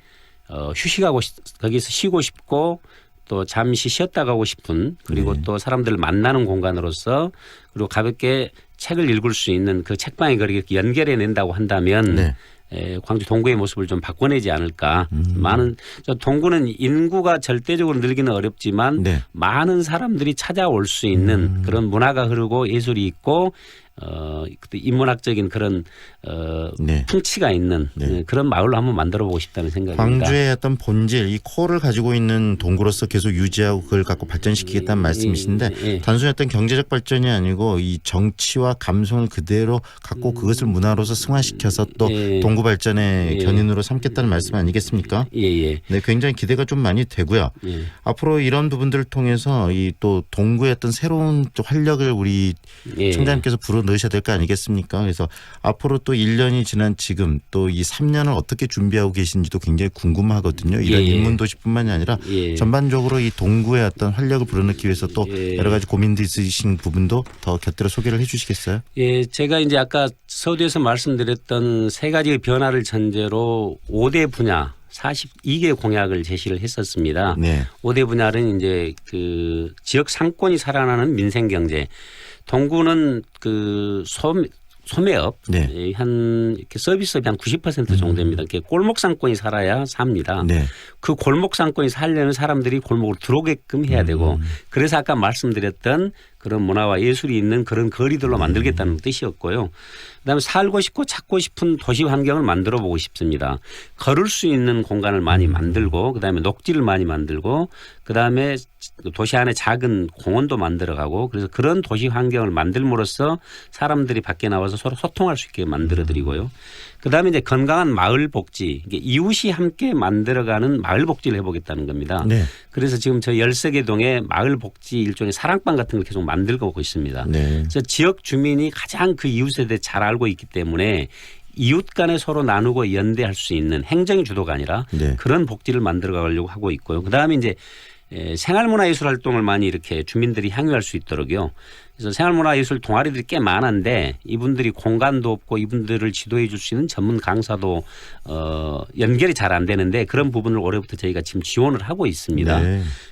휴식하고 거기서 쉬고 싶고 또 잠시 쉬었다 가고 싶은 그리고 또 사람들을 만나는 공간으로서 그리고 가볍게 책을 읽을 수 있는 그 책방의 거리를 연결해 낸다고 한다면 광주 동구의 모습을 좀 바꿔내지 않을까. 많은 동구는 인구가 절대적으로 늘기는 어렵지만 네. 많은 사람들이 찾아올 수 있는 그런 문화가 흐르고 예술이 있고 인문학적인 그런 네. 풍치가 있는 그런 마을로 한번 만들어보고 싶다는 생각입니다. 광주의 어떤 본질, 이 코어를 가지고 있는 동구로서 계속 유지하고 그걸 갖고 발전시키겠다는 말씀이신데 단순히 어떤 경제적 발전이 아니고 이 정치와 감성을 그대로 갖고 그것을 문화로서 승화시켜서 또 동구 발전의 견인으로 삼겠다는 말씀 아니겠습니까? 네, 굉장히 기대가 좀 많이 되고요. 앞으로 이런 부분들을 통해서 이 또 동구의 어떤 새로운 또 활력을 우리 청장님께서 불어 넣으셔야 될 거 아니겠습니까? 그래서 앞으로 또 1년이 지난 지금 또 이 3년을 어떻게 준비하고 계신지도 굉장히 궁금하거든요. 이런 인문도시뿐만이 아니라 전반적으로 이 동구의 어떤 활력을 불어넣기 위해서 또 여러 가지 고민도 있으신 부분도 더 곁들여 소개를 해 주시겠어요? 예, 제가 이제 아까 서두에서 말씀드렸던 세 가지의 변화를 전제로 5대 분야 42개 공약을 제시를 했었습니다. 네. 5대 분야는 이제 그 지역 상권이 살아나는 민생 경제. 동구는 그 소매업 한 이렇게 서비스업이 한 90% 정도 됩니다. 이렇게 골목 상권이 살아야 삽니다. 그 골목 상권이 살려면 사람들이 골목으로 들어오게끔 해야 되고 그래서 아까 말씀드렸던 그런 문화와 예술이 있는 그런 거리들로 만들겠다는 뜻이었고요. 그다음에 살고 싶고 찾고 싶은 도시 환경을 만들어 보고 싶습니다. 걸을 수 있는 공간을 많이 만들고 그다음에 녹지를 많이 만들고 그다음에 도시 안에 작은 공원도 만들어가고 그래서 그런 도시 환경을 만들므로써 사람들이 밖에 나와서 서로 소통할 수 있게 만들어드리고요. 그다음에 이제 건강한 마을 복지, 이웃이 함께 만들어가는 마을 복지를 해보겠다는 겁니다. 그래서 지금 저 13개 동에 마을 복지 일종의 사랑방 같은 걸 계속 만들고 오고 있습니다. 그래서 지역 주민이 가장 그 이웃에 대해 잘 알고 있기 때문에 이웃 간에 서로 나누고 연대할 수 있는 행정의 주도가 아니라 그런 복지를 만들어 가려고 하고 있고요. 그다음에 이제 생활문화예술 활동을 많이 이렇게 주민들이 향유할 수 있도록요. 그래서 생활문화예술 동아리들이 꽤 많은데 이분들이 공간도 없고 이분들을 지도해 줄 수 있는 전문 강사도 연결이 잘 안 되는데 그런 부분을 올해부터 저희가 지금 지원을 하고 있습니다.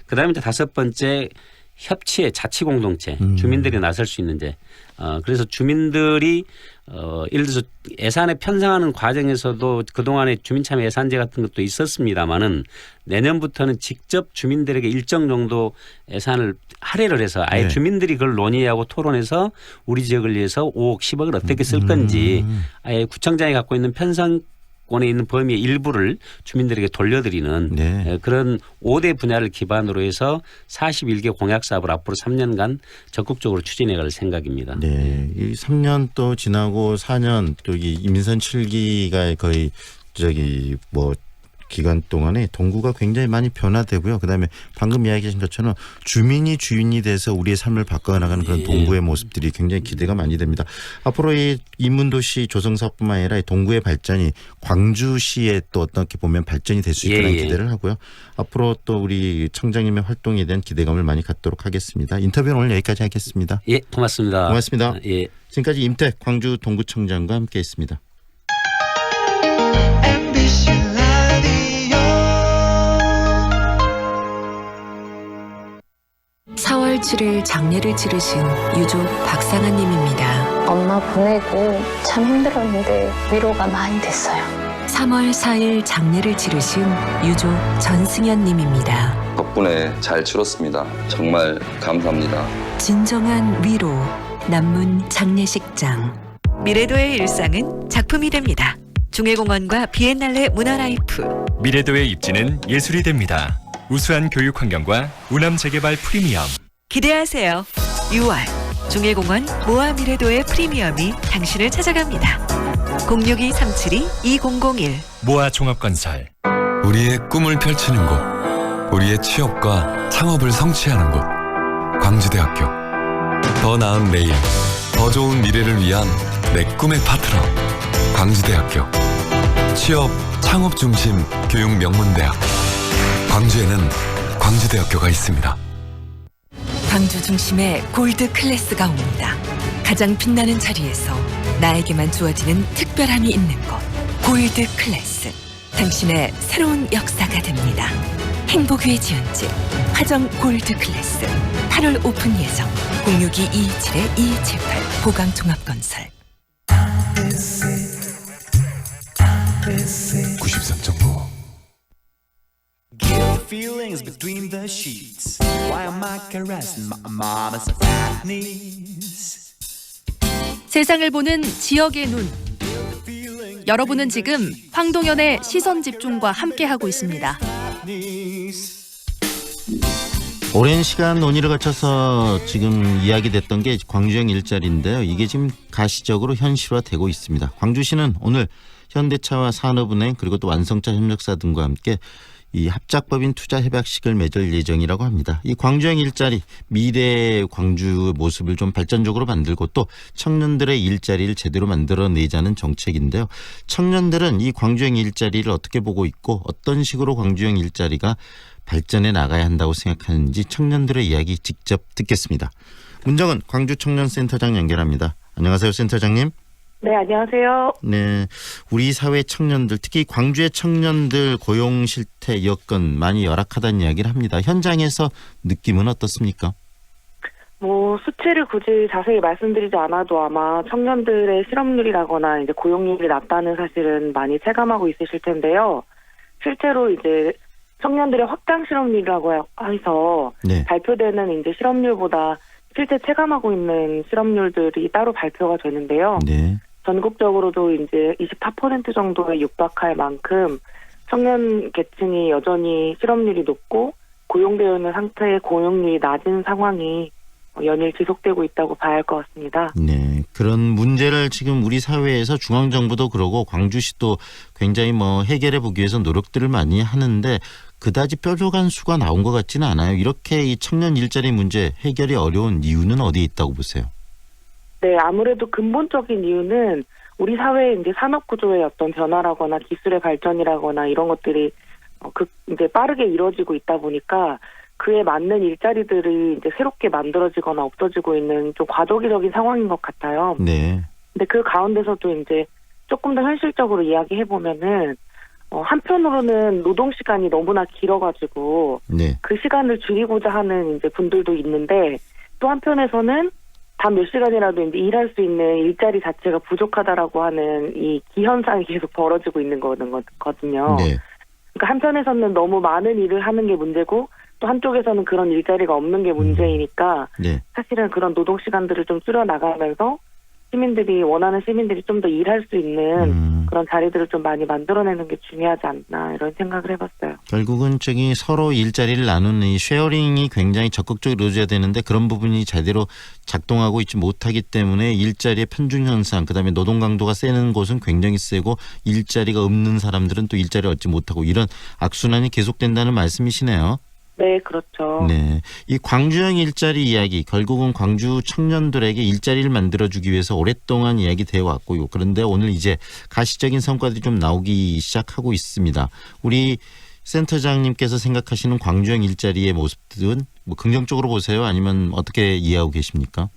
그다음에 이제 5번째 협치의 자치공동체 주민들이 나설 수 있는데 그래서 주민들이 예를 들어서 예산에 편성하는 과정에서도 그동안에 주민참여 예산제 같은 것도 있었습니다마는 내년부터는 직접 주민들에게 일정 정도 예산을 할애를 해서 아예 주민들이 그걸 논의하고 토론해서 우리 지역을 위해서 5억 10억을 어떻게 쓸 건지 아예 구청장이 갖고 있는 편성권에 있는 범위의 일부를 주민들에게 돌려드리는 그런 5대 분야를 기반으로 해서 41개 공약 사업을 앞으로 3년간 적극적으로 추진해 갈 생각입니다. 네. 이 3년 또 지나고 4년 또 이 민선 7기가 거의 기간 동안에 동구가 굉장히 많이 변화되고요. 그다음에 방금 이야기하신 것처럼 주민이 주인이 돼서 우리의 삶을 바꿔나가는 그런 동구의 모습들이 굉장히 기대가 많이 됩니다. 앞으로 이 인문도시 조성사업뿐만 아니라 이 동구의 발전이 광주시에 또 어떻게 보면 발전이 될 수 있다는 기대를 하고요. 앞으로 또 우리 청장님의 활동에 대한 기대감을 많이 갖도록 하겠습니다. 인터뷰는 오늘 여기까지 하겠습니다. 예, 고맙습니다. 고맙습니다. 지금까지 임택 광주 동구청장과 함께했습니다. 4월 7일 장례를 치르신 유족 박상한 님입니다. 엄마 보내고 참 힘들었는데 위로가 많이 됐어요. 3월 4일 장례를 치르신 유족 전승현 님입니다. 덕분에 잘 치렀습니다. 정말 감사합니다. 진정한 위로 남문 장례식장. 미래도의 일상은 작품이 됩니다. 중해공원과 비엔날레 문화라이프. 미래도의 입지는 예술이 됩니다. 우수한 교육 환경과 우남 재개발 프리미엄. 기대하세요. 6월 중해공원 모아 미래도의 프리미엄이 당신을 찾아갑니다. 062-372-2001 모아 종합건설. 우리의 꿈을 펼치는 곳, 우리의 취업과 창업을 성취하는 곳, 광주대학교. 더 나은 내일, 더 좋은 미래를 위한 내 꿈의 파트너, 광주대학교. 취업, 창업 중심 교육 명문대학. 광주에는 광주대학교가 있습니다. 광주 중심에 골드 클래스가 옵니다. 가장 빛나는 자리에서 나에게만 주어지는 특별함이 있는 곳. 골드 클래스. 당신의 새로운 역사가 됩니다. 행복 위의 지연집 화정 골드 클래스. 8월 오픈 예정. 062-227-2278 보강종합건설. 93.9 Feelings between the sheets. Why am I caressing my mama's fat knees? 세상을 보는 지역의 눈. 여러분은 지금 황동현의 시선 집중과 함께하고 있습니다. 오랜 시간 논의를 거쳐서 지금 이야기됐던 게 광주형 일자리인데요. 이게 지금 가시적으로 현실화되고 있습니다. 광주시는 오늘 현대차와 산업은행 그리고 또 완성차 협력사 등과 함께 이 합작법인 투자 협약식을 맺을 예정이라고 합니다. 이 광주형 일자리 미래의 광주 모습을 좀 발전적으로 만들고 또 청년들의 일자리를 제대로 만들어내자는 정책인데요. 청년들은 이 광주형 일자리를 어떻게 보고 있고 어떤 식으로 광주형 일자리가 발전해 나가야 한다고 생각하는지 청년들의 이야기 직접 듣겠습니다. 문정은 광주청년센터장 연결합니다. 안녕하세요, 센터장님. 네, 안녕하세요. 네, 우리 사회 청년들, 특히 광주의 청년들 고용 실태 여건 많이 열악하다는 이야기를 합니다. 현장에서 느낌은 어떻습니까? 수치를 굳이 자세히 말씀드리지 않아도 아마 청년들의 실업률이라거나 이제 고용률이 낮다는 사실은 많이 체감하고 있으실 텐데요. 실제로 이제 청년들의 확장 실업률이라고 해서 네. 발표되는 이제 실업률보다 실제 체감하고 있는 실업률들이 따로 발표가 되는데요. 네. 전국적으로도 이제 24% 정도에 육박할 만큼 청년 계층이 여전히 실업률이 높고 고용되어 있는 상태의 고용률이 낮은 상황이 연일 지속되고 있다고 봐야 할 것 같습니다. 네, 그런 문제를 지금 우리 사회에서 중앙정부도 그러고 광주시도 굉장히 해결해 보기 위해서 노력들을 많이 하는데 그다지 뾰족한 수가 나온 것 같지는 않아요. 이렇게 이 청년 일자리 문제 해결이 어려운 이유는 어디에 있다고 보세요? 네, 아무래도 근본적인 이유는 우리 사회의 이제 산업 구조의 어떤 변화라거나 기술의 발전이라거나 이런 것들이 이제 빠르게 이루어지고 있다 보니까 그에 맞는 일자리들이 이제 새롭게 만들어지거나 없어지고 있는 좀 과도기적인 상황인 것 같아요. 네. 근데 그 가운데서도 이제 조금 더 현실적으로 이야기해 보면은 한편으로는 노동 시간이 너무나 길어가지고 네. 그 시간을 줄이고자 하는 이제 분들도 있는데 또 한편에서는 단 몇 시간이라도 이제 일할 수 있는 일자리 자체가 부족하다라고 하는 이 기현상이 계속 벌어지고 있는 거거든요. 네. 그러니까 한편에서는 너무 많은 일을 하는 게 문제고 또 한쪽에서는 그런 일자리가 없는 게 문제이니까 네. 사실은 그런 노동 시간들을 좀 줄여 나가면서 원하는 시민들이 좀 더 일할 수 있는 그런 자리들을 좀 많이 만들어내는 게 중요하지 않나 이런 생각을 해봤어요. 결국은 서로 일자리를 나누는 이 쉐어링이 굉장히 적극적으로 이루어져야 되는데 그런 부분이 제대로 작동하고 있지 못하기 때문에 일자리의 편중 현상, 그다음에 노동 강도가 세는 곳은 굉장히 세고 일자리가 없는 사람들은 또 일자리를 얻지 못하고 이런 악순환이 계속된다는 말씀이시네요. 네, 그렇죠. 네, 이 광주형 일자리 이야기 결국은 광주 청년들에게 일자리를 만들어주기 위해서 오랫동안 이야기되어 왔고요. 그런데 오늘 이제 가시적인 성과들이 좀 나오기 시작하고 있습니다. 우리 센터장님께서 생각하시는 광주형 일자리의 모습들은 긍정적으로 보세요? 아니면 어떻게 이해하고 계십니까?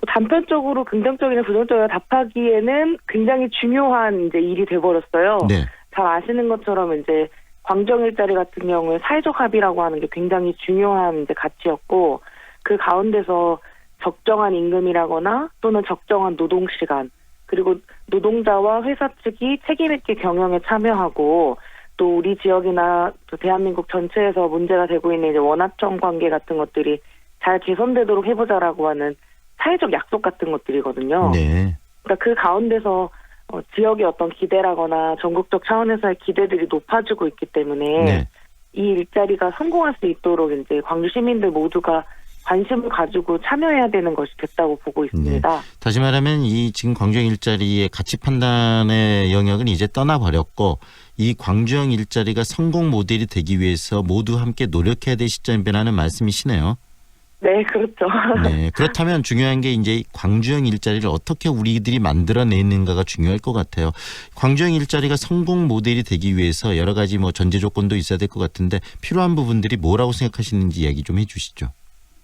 단편적으로 긍정적이나 부정적으로 답하기에는 굉장히 중요한 이제 일이 돼버렸어요. 네. 잘 아시는 것처럼 이제 광주형 일자리 같은 경우에 사회적 합의라고 하는 게 굉장히 중요한 이제 가치였고 그 가운데서 적정한 임금이라거나 또는 적정한 노동 시간 그리고 노동자와 회사 측이 책임 있게 경영에 참여하고 또 우리 지역이나 또 대한민국 전체에서 문제가 되고 있는 이제 원하청 관계 같은 것들이 잘 개선되도록 해보자라고 하는 사회적 약속 같은 것들이거든요. 네. 그러니까 그 가운데서 지역의 어떤 기대라거나 전국적 차원에서의 기대들이 높아지고 있기 때문에 네. 이 일자리가 성공할 수 있도록 이제 광주 시민들 모두가 관심을 가지고 참여해야 되는 것이 됐다고 보고 있습니다. 네. 다시 말하면 이 지금 광주형 일자리의 가치 판단의 영역은 이제 떠나버렸고 이 광주형 일자리가 성공 모델이 되기 위해서 모두 함께 노력해야 될 시점이라는 말씀이시네요. 네, 그렇죠. 네, 그렇다면 중요한 게 이제 광주형 일자리를 어떻게 우리들이 만들어내는가가 중요할 것 같아요. 광주형 일자리가 성공 모델이 되기 위해서 여러 가지 전제 조건도 있어야 될 것 같은데 필요한 부분들이 뭐라고 생각하시는지 이야기 좀 해주시죠.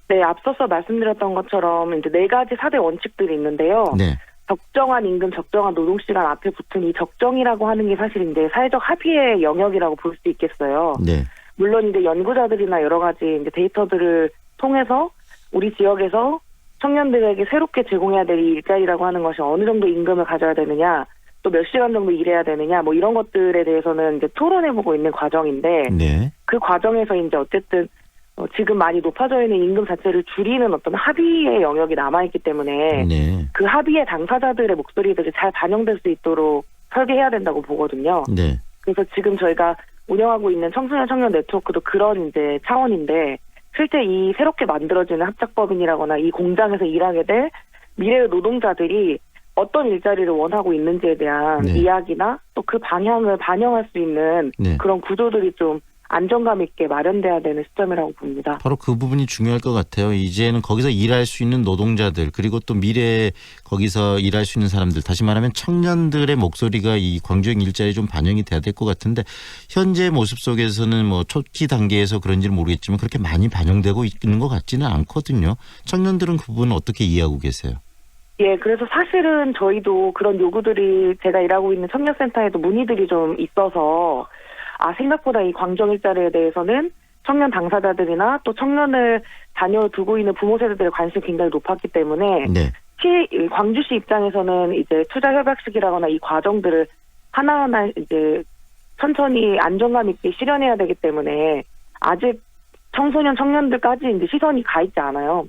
네, 앞서서 말씀드렸던 것처럼 이제 4가지 4대 원칙들이 있는데요. 네. 적정한 임금, 적정한 노동시간 앞에 붙은 이 적정이라고 하는 게 사실 이제 사회적 합의의 영역이라고 볼 수 있겠어요. 네. 물론 이제 연구자들이나 여러 가지 이제 데이터들을 통해서 우리 지역에서 청년들에게 새롭게 제공해야 될 일자리라고 하는 것이 어느 정도 임금을 가져야 되느냐, 또 몇 시간 정도 일해야 되느냐 뭐 이런 것들에 대해서는 이제 토론해보고 있는 과정인데 네. 그 과정에서 이제 어쨌든 지금 많이 높아져 있는 임금 자체를 줄이는 어떤 합의의 영역이 남아있기 때문에 네. 그 합의의 당사자들의 목소리들이 잘 반영될 수 있도록 설계해야 된다고 보거든요. 네. 그래서 지금 저희가 운영하고 있는 청소년 청년 네트워크도 그런 이제 차원인데 실제 이 새롭게 만들어지는 합작법인이라거나 이 공장에서 일하게 될 미래의 노동자들이 어떤 일자리를 원하고 있는지에 대한 네. 이야기나 또 그 방향을 반영할 수 있는 네. 그런 구조들이 좀 안정감 있게 마련돼야 되는 시점이라고 봅니다. 바로 그 부분이 중요할 것 같아요. 이제는 거기서 일할 수 있는 노동자들 그리고 또 미래에 거기서 일할 수 있는 사람들 다시 말하면 청년들의 목소리가 이 광주형 일자리에 좀 반영이 돼야 될 것 같은데 현재 모습 속에서는 뭐 초기 단계에서 그런지는 모르겠지만 그렇게 많이 반영되고 있는 것 같지는 않거든요. 청년들은 그 부분은 어떻게 이해하고 계세요? 예, 그래서 사실은 저희도 그런 요구들이 제가 일하고 있는 청년센터에도 문의들이 좀 있어서 생각보다 이 광주형 일자리에 대해서는 청년 당사자들이나 또 청년을 자녀 두고 있는 부모 세대들의 관심이 굉장히 높았기 때문에 네. 광주시 입장에서는 이제 투자 협약식이라거나 이 과정들을 하나하나 이제 천천히 안정감 있게 실현해야 되기 때문에 아직 청소년 청년들까지 이제 시선이 가 있지 않아요.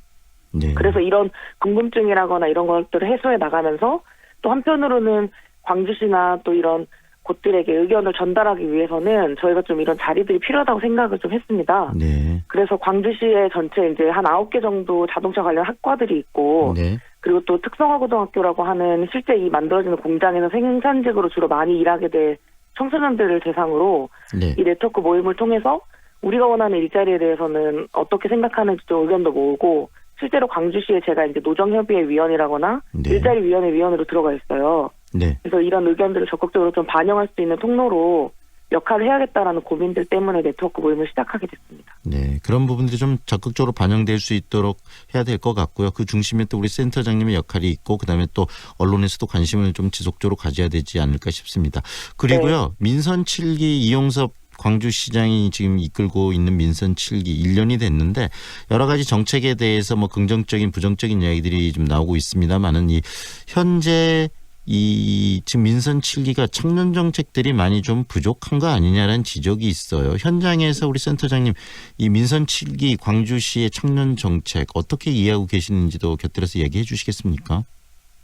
네. 그래서 이런 궁금증이라거나 이런 것들을 해소해 나가면서 또 한편으로는 광주시나 또 이런 곳들에게 의견을 전달하기 위해서는 저희가 좀 이런 자리들이 필요하다고 생각을 좀 했습니다. 네. 그래서 광주시에 전체 이제 한 9개 정도 자동차 관련 학과들이 있고 네. 그리고 또 특성화고등학교라고 하는 실제 이 만들어지는 공장에서 생산직으로 주로 많이 일하게 될 청소년들을 대상으로 네. 이 네트워크 모임을 통해서 우리가 원하는 일자리에 대해서는 어떻게 생각하는지 좀 의견도 모으고 실제로 광주시에 제가 이제 노정협의회 위원이라거나 네. 일자리위원회 위원으로 들어가 있어요. 네. 그래서 이런 의견들을 적극적으로 좀 반영할 수 있는 통로로 역할을 해야겠다라는 고민들 때문에 네트워크 모임을 시작하게 됐습니다. 네, 그런 부분들이 좀 적극적으로 반영될 수 있도록 해야 될 것 같고요. 그 중심에 또 우리 센터장님의 역할이 있고 그다음에 또 언론에서도 관심을 좀 지속적으로 가져야 되지 않을까 싶습니다. 그리고요. 민선 7기 이용섭 광주시장이 지금 이끌고 있는 민선 7기 1년이 됐는데 여러 가지 정책에 대해서 뭐 긍정적인 부정적인 이야기들이 좀 나오고 있습니다만은 이 현재 이 지금 민선 7기가 청년 정책들이 많이 좀 부족한 거 아니냐라는 지적이 있어요. 현장에서 우리 센터장님 이 민선 7기 광주시의 청년 정책 어떻게 이해하고 계시는지도 곁들여서 얘기해 주시겠습니까?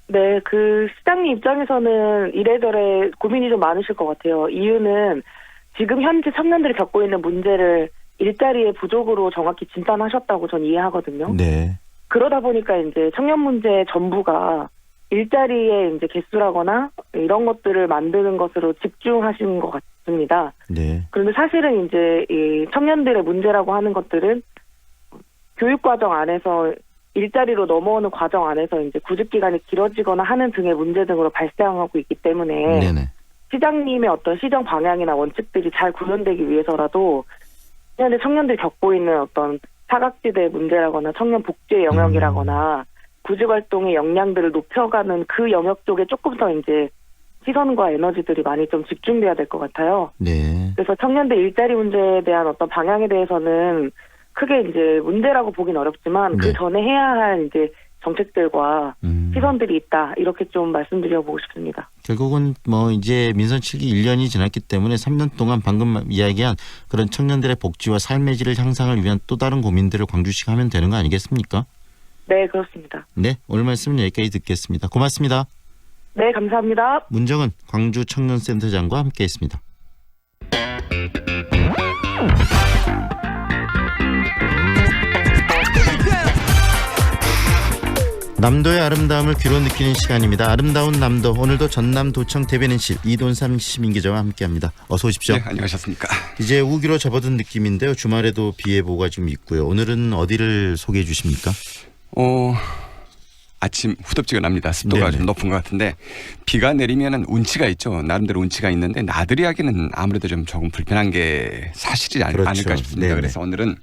네, 그 시장님 입장에서는 이래저래 고민이 좀 많으실 것 같아요. 이유는 지금 현재 청년들이 겪고 있는 문제를 일자리의 부족으로 정확히 진단하셨다고 전 이해하거든요. 네. 그러다 보니까 이제 청년 문제 전부가 일자리의 이제 개수라거나 이런 것들을 만드는 것으로 집중하시는 것 같습니다. 네. 그런데 사실은 이제 이 청년들의 문제라고 하는 것들은 교육 과정 안에서 일자리로 넘어오는 과정 안에서 이제 구직 기간이 길어지거나 하는 등의 문제 등으로 발생하고 있기 때문에 네네. 시장님의 어떤 시정 방향이나 원칙들이 잘 구현되기 위해서라도 현재 청년들이 겪고 있는 어떤 사각지대 문제라거나 청년 복지의 영역이라거나 구직활동의 역량들을 높여가는 그 영역 쪽에 조금 더 이제 시선과 에너지들이 많이 좀 집중돼야 될 것 같아요. 네. 그래서 청년들 일자리 문제에 대한 어떤 방향에 대해서는 크게 이제 문제라고 보긴 어렵지만 네. 그 전에 해야 할 이제 정책들과 시선들이 있다 이렇게 좀 말씀드려보고 싶습니다. 결국은 뭐 이제 민선 7기 1년이 지났기 때문에 3년 동안 방금 이야기한 그런 청년들의 복지와 삶의 질을 향상을 위한 또 다른 고민들을 광주시가 하면 되는 거 아니겠습니까? 네, 그렇습니다. 네, 오늘 말씀은 여기까지 듣겠습니다. 고맙습니다. 네, 감사합니다. 문정은 광주 청년센터장과 함께했습니다. 남도의 아름다움을 귀로 느끼는 시간입니다. 아름다운 남도, 오늘도 전남도청 대변인실 이돈삼 시민기자와 함께합니다. 어서 오십시오. 네, 안녕하셨습니까. 이제 우기로 접어든 느낌인데요. 주말에도 비 예보가 지금 있고요. 오늘은 어디를 소개해 주십니까? 아침 후덥지근합니다. 습도가 네네. 좀 높은 것 같은데 비가 내리면은 운치가 있죠. 나름대로 운치가 있는데 나들이하기는 아무래도 좀 조금 불편한 게 사실이지 그렇죠. 않을까 싶습니다. 네네. 그래서 오늘은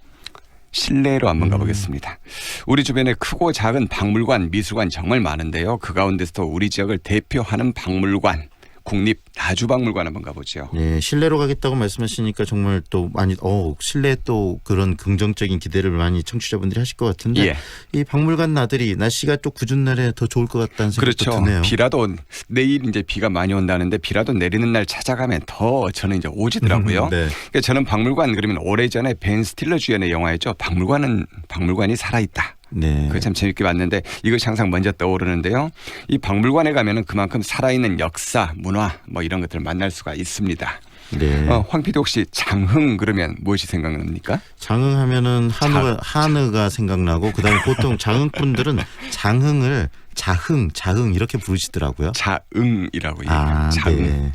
실내로 한번 가보겠습니다. 우리 주변에 크고 작은 박물관, 미술관 정말 많은데요. 그 가운데서도 우리 지역을 대표하는 박물관 국립 나주박물관 한번 가보죠. 네, 실내로 가겠다고 말씀하시니까 정말 또 많이 실내 또 그런 긍정적인 기대를 많이 청취자분들이 하실 것 같은데 예. 이 박물관 나들이 날씨가 또 궂은 날에 더 좋을 것 같다는 생각도 그렇죠. 드네요. 비라도 내일 이제 비가 많이 온다는데 비라도 내리는 날 찾아가면 더 저는 이제 오지더라고요. 네. 그러니까 저는 박물관 그러면 오래전에 벤 스틸러 주연의 영화였죠. 박물관이 살아있다. 네. 그거 참 재밌게 봤는데 이것이 항상 먼저 떠오르는데요. 이 박물관에 가면은 그만큼 살아있는 역사, 문화 뭐 이런 것들을 만날 수가 있습니다. 네. 황 PD 혹시 장흥 그러면 무엇이 생각납니까? 장흥하면은 한우가 생각나고 그다음에 보통 장흥 분들은 장흥을 자흥 이렇게 부르시더라고요. 자응이라고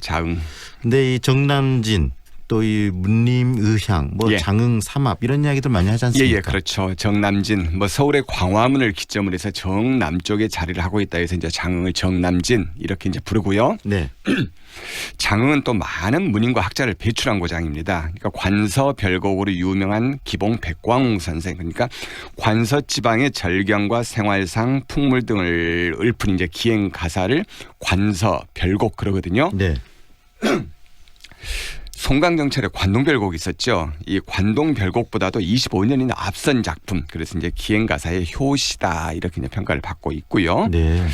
자응. 근데 이 정남진 또 이 문림의향, 뭐 예. 장흥 삼합 이런 이야기들 많이 하지 않습니까? 예, 그렇죠. 정남진, 뭐 서울의 광화문을 기점으로 해서 정남쪽에 자리를 하고 있다 해서 이제 장흥을 정남진 이렇게 이제 부르고요. 네. 장흥은 또 많은 문인과 학자를 배출한 고장입니다. 그러니까 관서 별곡으로 유명한 기봉 백광 선생, 그러니까 관서 지방의 절경과 생활상, 풍물 등을 읊은 이제 기행 가사를 관서 별곡 그러거든요. 네. 송강정철의 관동별곡이 있었죠. 이 관동별곡보다도 25년이나 앞선 작품. 그래서 이제 기행가사의 효시다 이렇게 이제 평가를 받고 있고요. 네.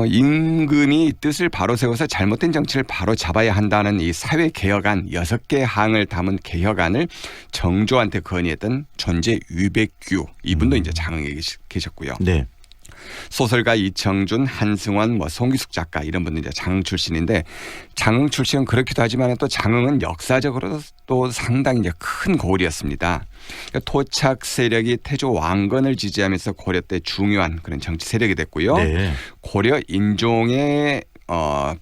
임금이 뜻을 바로 세워서 잘못된 정치를 바로 잡아야 한다는 이 사회개혁안 6개 항을 담은 개혁안을 정조한테 건의했던 존재 유백규 이분도 이제 장흥에 계셨고요. 네. 소설가 이청준, 한승원, 송기숙 작가 이런 분들 이제 장흥 출신인데 장흥 출신은 그렇기도 하지만 또 장흥은 역사적으로 또 상당히 이제 큰 고을이었습니다. 그러니까 토착 세력이 태조 왕건을 지지하면서 고려 때 중요한 그런 정치 세력이 됐고요. 네. 고려 인종의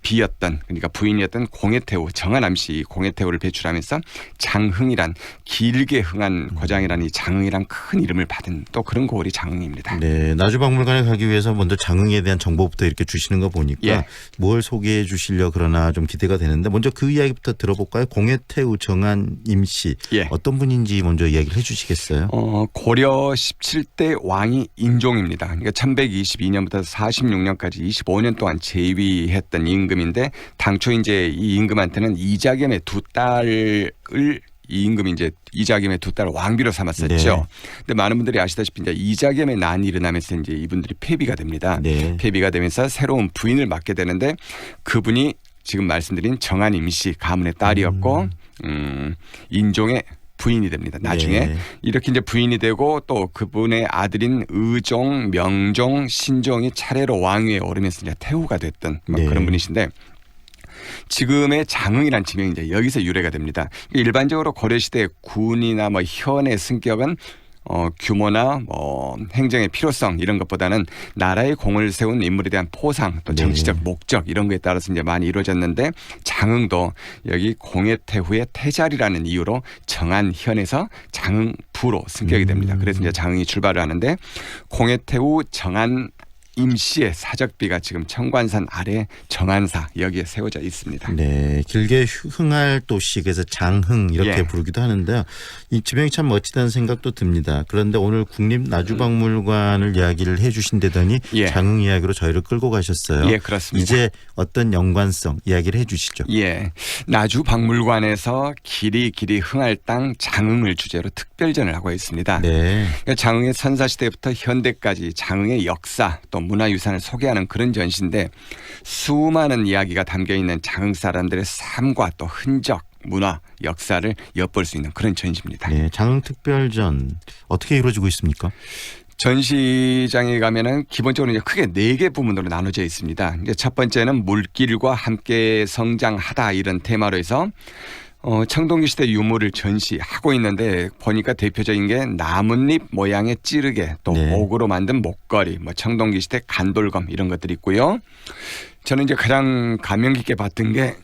비였던 그러니까 부인이었던 공예태후 정한암씨 공예태후를 배출하면서 장흥이란 길게 흥한 고장이란 이 장흥이란 큰 이름을 받은 또 그런 고을이 장흥입니다. 네, 나주박물관에 가기 위해서 먼저 장흥에 대한 정보부터 이렇게 주시는 거 보니까 예. 뭘 소개해 주시려 그러나 좀 기대가 되는데 먼저 그 이야기부터 들어볼까요? 공예태후 정한임씨 예. 어떤 분인지 먼저 이야기를 해주시겠어요? 고려 17대 왕이 인종입니다. 그러니까 1122년부터 46년까지 25년 동안 재위했던 임금인데 당초 이제 이 임금한테는 이자겸의 두 딸을 이 임금이 이제 이자겸의 두 딸을 왕비로 삼았었죠. 네. 근데 많은 분들이 아시다시피 이제 이자겸의 난이 일어나면서 이제 이분들이 폐비가 됩니다. 네. 폐비가 되면서 새로운 부인을 맡게 되는데 그분이 지금 말씀드린 정한임씨 가문의 딸이었고 인종의 부인이 됩니다. 나중에 네. 이렇게 이제 부인이 되고 또 그분의 아들인 의종, 명종, 신종이 차례로 왕위에 오르면서 이제 태후가 됐던 뭐 네. 그런 분이신데 지금의 장흥이라는 지명이 이제 여기서 유래가 됩니다. 일반적으로 고려시대 군이나 뭐 현의 승격은 규모나 뭐 행정의 필요성 이런 것보다는 나라의 공을 세운 인물에 대한 포상 또 정치적 목적 이런 거에 따라서 이제 많이 이루어졌는데 장흥도 여기 공예태후의 태자리라는 이유로 정한현에서 장흥부로 승격이 됩니다. 그래서 이제 장흥이 출발을 하는데 공예태후 정한 임씨의 사적비가 지금 청관산 아래 정한사 여기에 세워져 있습니다. 네, 길게 흥할 도시 그래서 장흥 이렇게 예. 부르기도 하는데요. 이 지명이 참 멋지다는 생각도 듭니다. 그런데 오늘 국립나주박물관을 이야기를 해주신다더니 예. 장흥 이야기로 저희를 끌고 가셨어요. 예, 그렇습니다. 이제 어떤 연관성 이야기를 해주시죠. 예, 나주박물관에서 길이 흥할 땅 장흥을 주제로 특별전을 하고 있습니다. 네. 그러니까 장흥의 선사시대부터 현대까지 장흥의 역사 또 문화유산을 소개하는 그런 전시인데 수많은 이야기가 담겨있는 장흥 사람들의 삶과 또 흔적, 문화, 역사를 엿볼 수 있는 그런 전시입니다. 네, 장흥 특별전 어떻게 이루어지고 있습니까? 전시장에 가면은 기본적으로 이제 크게 4개 부문으로 나눠져 있습니다. 이제 첫 번째는 물길과 함께 성장하다 이런 테마로 해서 청동기 시대 유물을 전시하고 있는데 보니까 대표적인 게 나뭇잎 모양의 찌르개 또 네. 옥으로 만든 목걸이 뭐 청동기 시대 간돌검 이런 것들이 있고요. 저는 이제 가장 감명 깊게 봤던 게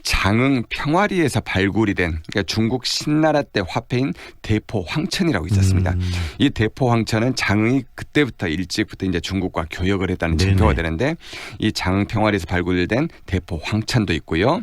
장흥 평화리에서 발굴이 된 그러니까 중국 신나라 때 화폐인 대포 황천이라고 있었습니다. 이 대포 황천은 장흥이 그때부터 일찍부터 이제 중국과 교역을 했다는 네네. 증거가 되는데 이 장흥 평화리에서 발굴된 대포 황천도 있고요.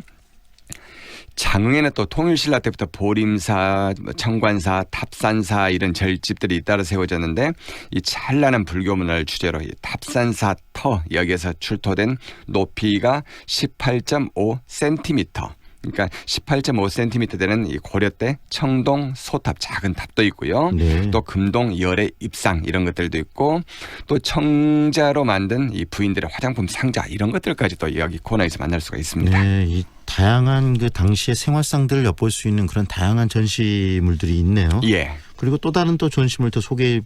장흥에는 또 통일신라 때부터 보림사, 청관사, 탑산사 이런 절집들이 잇따라 세워졌는데 이 찬란한 불교 문화를 주제로 이 탑산사터 여기에서 출토된 높이가 18.5cm. 그러니까 18.5cm 되는 이 고려 때 청동 소탑 작은 탑도 있고요. 네. 또 금동 열의 입상 이런 것들도 있고 또 청자로 만든 이 부인들의 화장품 상자 이런 것들까지도 여기 코너에서 만날 수가 있습니다. 네, 이 다양한 그 당시의 생활상들을 엿볼 수 있는 그런 다양한 전시물들이 있네요. 예. 그리고 또 다른 또 전시물 또 소개해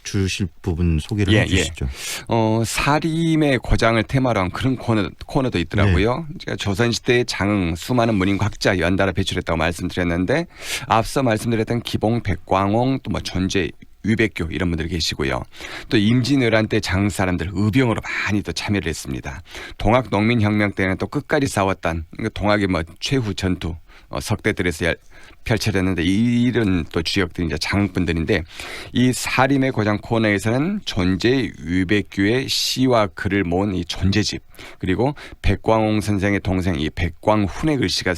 주실 부분 소개를 해주시죠. 사림의 고장을 테마로 한 그런 코너도 있더라고요. 제가 조선시대의 장흥 수많은 문인과 학자 연달아 배출했다고 말씀드렸는데 앞서 말씀드렸던 기봉, 백광홍 또 뭐 존재 위백교 이런 분들이 계시고요. 또 임진왜란 때 장흥 사람들 의병으로 많이 또 참여를 했습니다. 동학 농민혁명 때는 또 끝까지 싸웠던 동학의 뭐 최후 전투 석대들에서 펼쳐졌는데 이런 또 주역들이 이제 장흥분들인데 이 사림의 고장 코너에서는 존재 위백규의 시와 글을 모은 이 존재집 그리고 백광홍 선생의 동생 이 백광훈의 글씨가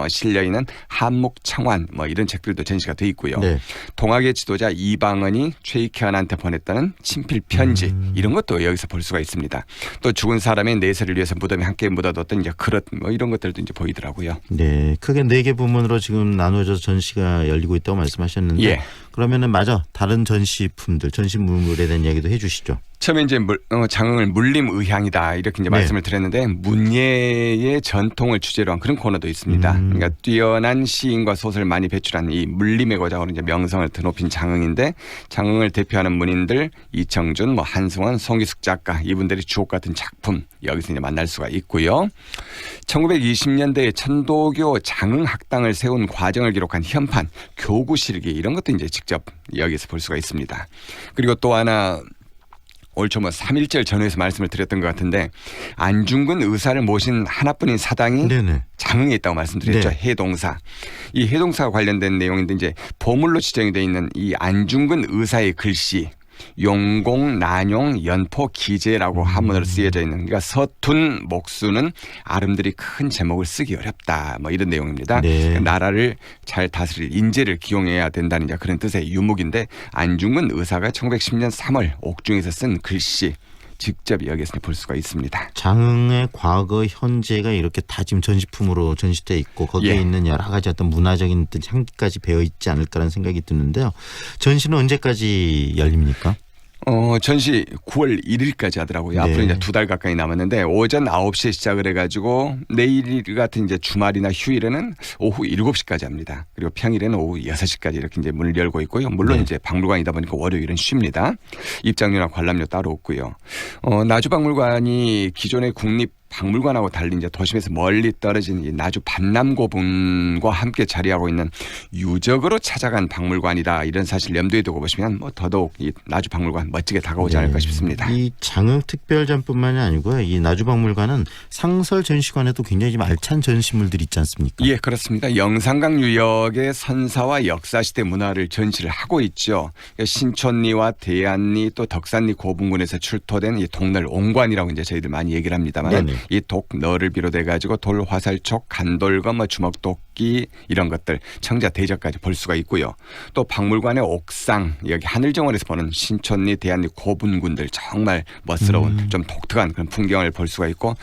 실려 있는 한묵청환 뭐 이런 책들도 전시가 돼 있고요. 네. 동학의 지도자 이방은이 최익현한테 보냈다는 친필 편지 이런 것도 여기서 볼 수가 있습니다. 또 죽은 사람의 내세를 위해서 무덤에 함께 묻어뒀던 이제 그릇 뭐 이런 것들도 이제 보이더라고요. 네, 크게 4개 부문으로 지금 나누어져서 전시가 열리고 있다고 말씀하셨는데 예. 그러면은 마저 다른 전시품들, 전시물에 대한 이야기도 해주시죠. 처음에 이제 장흥을 물림의향이다 이렇게 이제 말씀을 드렸는데 문예의 전통을 주제로 한 그런 코너도 있습니다. 그러니까 뛰어난 시인과 소설을 많이 배출한 이 물림의 고장으로 이제 명성을 드높인 장흥인데 장흥을 대표하는 문인들 이청준, 뭐 한승원, 송기숙 작가 이분들이 주옥 같은 작품 여기서 이제 만날 수가 있고요. 1920년대에 천도교 장흥 학당을 세운 과정을 기록한 현판, 교구실기 이런 것도 이제 직접 여기서 볼 수가 있습니다. 그리고 또 하나 올 초뭐 3.1절 전후에서 말씀을 드렸던 것 같은데 안중근 의사를 모신 하나뿐인 사당이 장흥에 있다고 말씀드렸죠. 네. 해동사. 이 해동사와 관련된 내용인데 이제 보물로 지정이 되어 있는 이 안중근 의사의 글씨 용공, 난용, 연포, 기재라고 한문으로 쓰여져 있는 그러니까 서툰 목수는 아름드리 큰 제목을 쓰기 어렵다 뭐 이런 내용입니다. 네. 나라를 잘 다스릴 인재를 기용해야 된다는 그런 뜻의 유목인데 안중근 의사가 1910년 3월 옥중에서 쓴 글씨 직접 여기서 볼 수가 있습니다. 장흥의 과거, 현재가 이렇게 다 지금 전시품으로 전시돼 있고 거기에 있는 여러 가지 어떤 문화적인 향기까지 배어 있지 않을까라는 생각이 드는데요. 전시는 언제까지 열립니까? 전시 9월 1일까지 하더라고요. 앞으로 이제 2달 가까이 남았는데 오전 9시에 시작을 해가지고 내일 같은 이제 주말이나 휴일에는 오후 7시까지 합니다. 그리고 평일에는 오후 6시까지 이렇게 이제 문을 열고 있고요. 물론 이제 박물관이다 보니까 월요일은 쉽니다. 입장료나 관람료 따로 없고요. 나주박물관이 기존의 국립 박물관하고 달리 이제 도심에서 멀리 떨어진 이 나주 반남고분과 함께 자리하고 있는 유적으로 찾아간 박물관이다 이런 사실 염두에 두고 보시면 뭐 더더욱 이 나주 박물관 멋지게 다가오지 않을까 싶습니다. 이 장흥 특별전뿐만이 아니고요. 이 나주박물관은 상설 전시관에도 굉장히 좀 알찬 전시물들이 있지 않습니까? 예, 그렇습니다. 영산강 유역의 선사와 역사시대 문화를 전시를 하고 있죠. 신촌리와 대안리 또 덕산리 고분군에서 출토된 이 동널 옹관이라고 이제 저희들 많이 얘기를 합니다만 이 독너를 비롯해 가지고 돌, 화살촉, 간돌검, 주먹도끼 이런 것들 청자 대저까지 볼 수가 있고요. 또 박물관의 옥상 여기 하늘정원에서 보는 신촌리, 대안리 고분군들 정말 멋스러운 좀 독특한 그런 풍경을 볼 수가 있고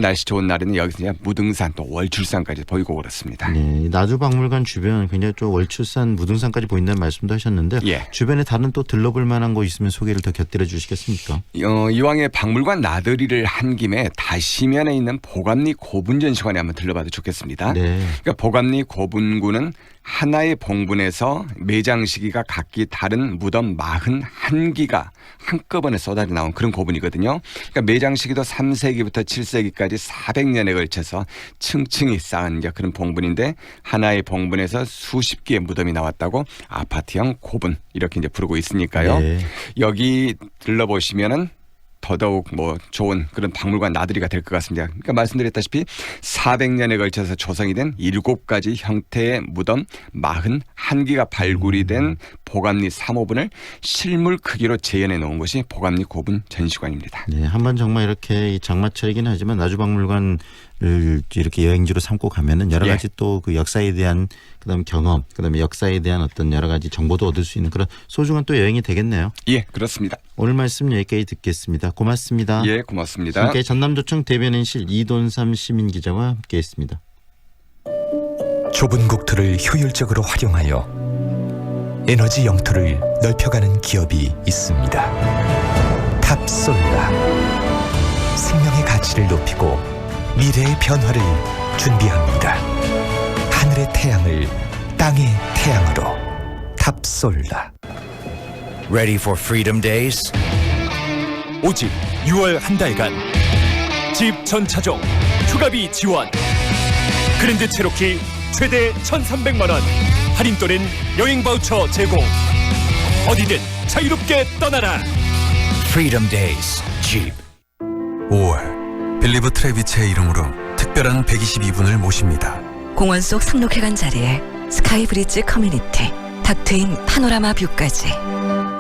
날씨 좋은 날에는 여기서 무등산 또 월출산까지 보이고 그렇습니다. 네, 나주박물관 주변 굉장히 좀 월출산, 무등산까지 보인다는 말씀도 하셨는데 주변에 다른 또 들러볼 만한 곳 있으면 소개를 더 곁들여 주시겠습니까? 이왕에 박물관 나들이를 한 김에 다시면에 있는 보감리 고분전시관에 한번 들러봐도 좋겠습니다. 그러니까 보감리 고분군은 하나의 봉분에서 매장 시기가 각기 다른 무덤 41기가 한꺼번에 쏟아져 나온 그런 고분이거든요. 그러니까 매장 시기도 3세기부터 7세기까지 400년에 걸쳐서 층층이 쌓은 그런 봉분인데 하나의 봉분에서 수십 개의 무덤이 나왔다고 아파트형 고분 이렇게 이제 부르고 있으니까요. 여기 들러보시면은 더더욱 좋은 그런 박물관 나들이가 될 것 같습니다. 그러니까 말씀드렸다시피 400년에 걸쳐서 조성이 된 7가지 형태의 무덤 41개가 발굴이 된 보감리 3호분을 실물 크기로 재현해 놓은 것이 보감리 고분 전시관입니다. 네, 한번 정말 이렇게 이 장마철이긴 하지만 나주박물관을 이렇게 여행지로 삼고 가면은 여러 가지 또 그 역사에 대한 그다음 경험, 그다음에 역사에 대한 어떤 여러 가지 정보도 얻을 수 있는 그런 소중한 또 여행이 되겠네요. 예, 그렇습니다. 오늘 말씀 여기까지 듣겠습니다. 고맙습니다. 예, 고맙습니다. 지금까지 전남도청 대변인실 이돈삼 시민기자와 함께했습니다. 좁은 국토를 효율적으로 활용하여 에너지 영토를 넓혀가는 기업이 있습니다. 탑솔라. 생명의 가치를 높이고 미래의 변화를 준비합니다. 하늘의 태양을 땅의 태양으로. 탑솔라. Ready for Freedom Days? 오직 6월 한 달간 집 전차종 휴가비 지원 그랜드 체로키 최대 1,300만 원 할인 또는 여행 바우처 제공 어디든 자유롭게 떠나라 Freedom Days Jeep. 5월 빌리브 트레비체의 이름으로 특별한 122분을 모십니다. 공원 속 상록회관 자리에 스카이브리지 커뮤니티 닥트인 파노라마 뷰까지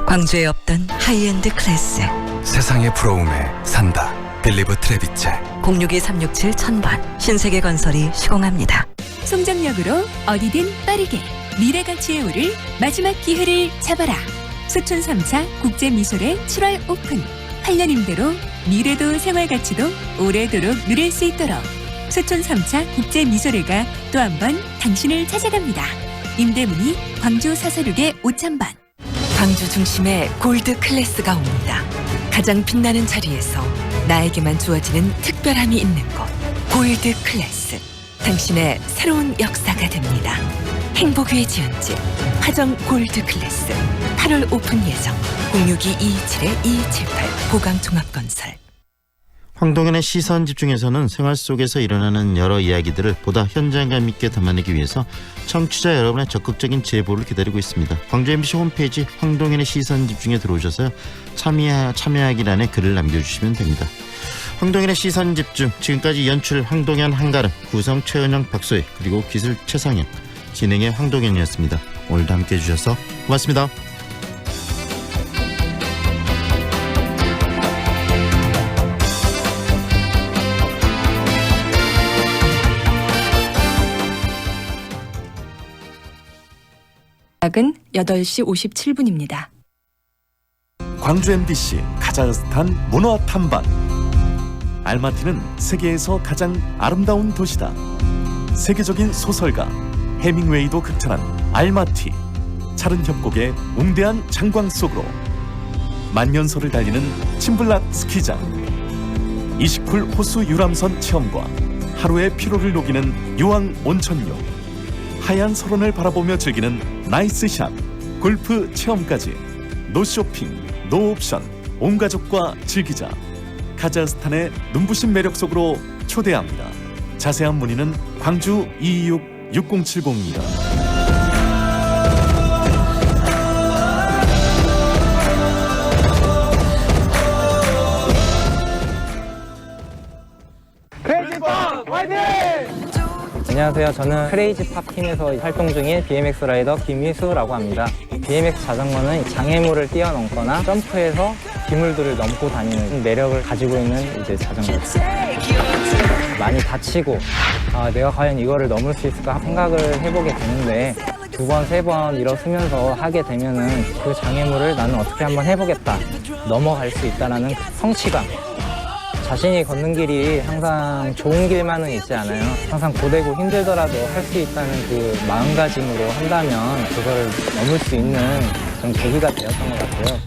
광주에 없던 하이엔드 클래스 세상의 부러움에 산다. 빌리브 트레비체 062-367-1000번 신세계건설이 시공합니다. 송정역으로 어디든 빠르게 미래 가치에 오를 마지막 기회를 잡아라. 수촌 3차 국제미술회 7월 오픈. 8년 임대로 미래도 생활가치도 오래도록 누릴 수 있도록 수촌 3차 국제미술회가 또 한 번 당신을 찾아갑니다. 임대문의 광주 사서륙의 5,000번. 광주 중심에 골드 클래스가 옵니다. 가장 빛나는 자리에서 나에게만 주어지는 특별함이 있는 곳. 골드 클래스. 당신의 새로운 역사가 됩니다. 행복 위의 지연집 화정 골드 클래스 8월 오픈 예정. 062-227-2278 보강종합건설. 황동현의 시선 집중에서는 생활 속에서 일어나는 여러 이야기들을 보다 현장감 있게 담아내기 위해서 청취자 여러분의 적극적인 제보를 기다리고 있습니다. 광주 MBC 홈페이지 황동현의 시선 집중에 들어오셔서 참여하기란에 글을 남겨주시면 됩니다. 황동현의 시선 집중, 지금까지 연출 황동현 한가름, 구성 최은영 박소희, 그리고 기술 최상현, 진행의 황동현이었습니다. 오늘도 함께해 주셔서 고맙습니다. 약은 8시 57분입니다. 광주 MBC 카자흐스탄 문화 탐방. 알마티는 세계에서 가장 아름다운 도시다. 세계적인 소설가 해밍웨이도 극찬한 알마티. 차른 협곡의 웅대한 장광 속으로 만년설을 달리는 침블락 스키장. 이식풀 호수 유람선 체험과 하루의 피로를 녹이는 유황 온천욕. 하얀 설원을 바라보며 즐기는 나이스샷, 골프 체험까지 노쇼핑, 노옵션, 온 가족과 즐기자. 카자흐스탄의 눈부신 매력 속으로 초대합니다. 자세한 문의는 광주 226-6070입니다. 크레이지팝 화이팅! 안녕하세요. 저는 크레이지팝 팀에서 활동 중인 BMX 라이더 김희수라고 합니다. BMX 자전거는 장애물을 뛰어넘거나 점프해서 기물들을 넘고 다니는 매력을 가지고 있는 이제 자전거죠. 많이 다치고 내가 과연 이거를 넘을 수 있을까 생각을 해보게 되는데 2번, 3번 일어서면서 하게 되면은 그 장애물을 나는 어떻게 한번 해보겠다, 넘어갈 수 있다라는 성취감. 자신이 걷는 길이 항상 좋은 길만은 있지 않아요. 항상 고되고 힘들더라도 할 수 있다는 그 마음가짐으로 한다면 그걸 넘을 수 있는 그런 계기가 되었던 것 같아요.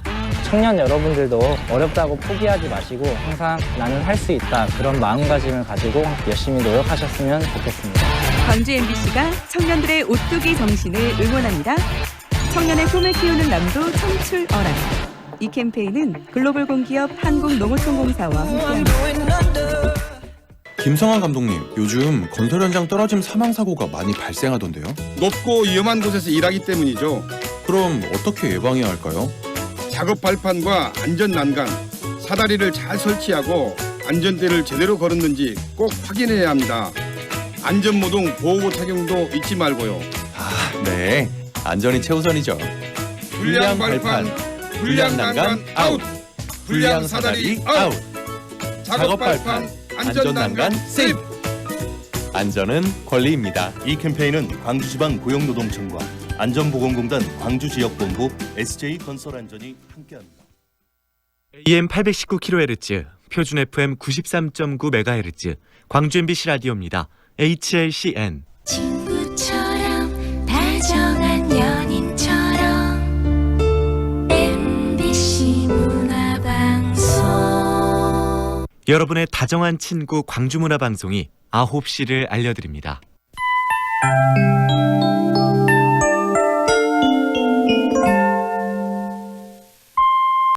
청년 여러분들도 어렵다고 포기하지 마시고 항상 나는 할 수 있다, 그런 마음가짐을 가지고 열심히 노력하셨으면 좋겠습니다. 광주 MBC가 청년들의 오뚜기 정신을 응원합니다. 청년의 꿈을 키우는 남도 청출어람. 이 캠페인은 글로벌 공기업 한국농어촌공사와 함께합니다. 김성환 감독님, 요즘 건설 현장 떨어짐 사망 사고가 많이 발생하던데요? 높고 위험한 곳에서 일하기 때문이죠. 그럼 어떻게 예방해야 할까요? 작업 발판과 안전 난간, 사다리를 잘 설치하고 안전대를 제대로 걸었는지 꼭 확인해야 합니다. 안전모동 보호구 착용도 잊지 말고요. 네, 안전이 최우선이죠. 불량 발판, 불량 난간 아웃, 불량 사다리 아웃, 작업 발판, 안전 난간 세이브. 안전은 권리입니다. 이 캠페인은 광주지방고용노동청과 안전보건공단 광주지역본부 SJ건설안전이 함께합니다. AM 819kHz, 표준 FM 93.9MHz, 광주 MBC 라디오입니다. HLCN. 친구처럼 다정한 연인처럼 MBC 문화방송. 여러분의 다정한 친구 광주문화방송이 9시를 알려드립니다.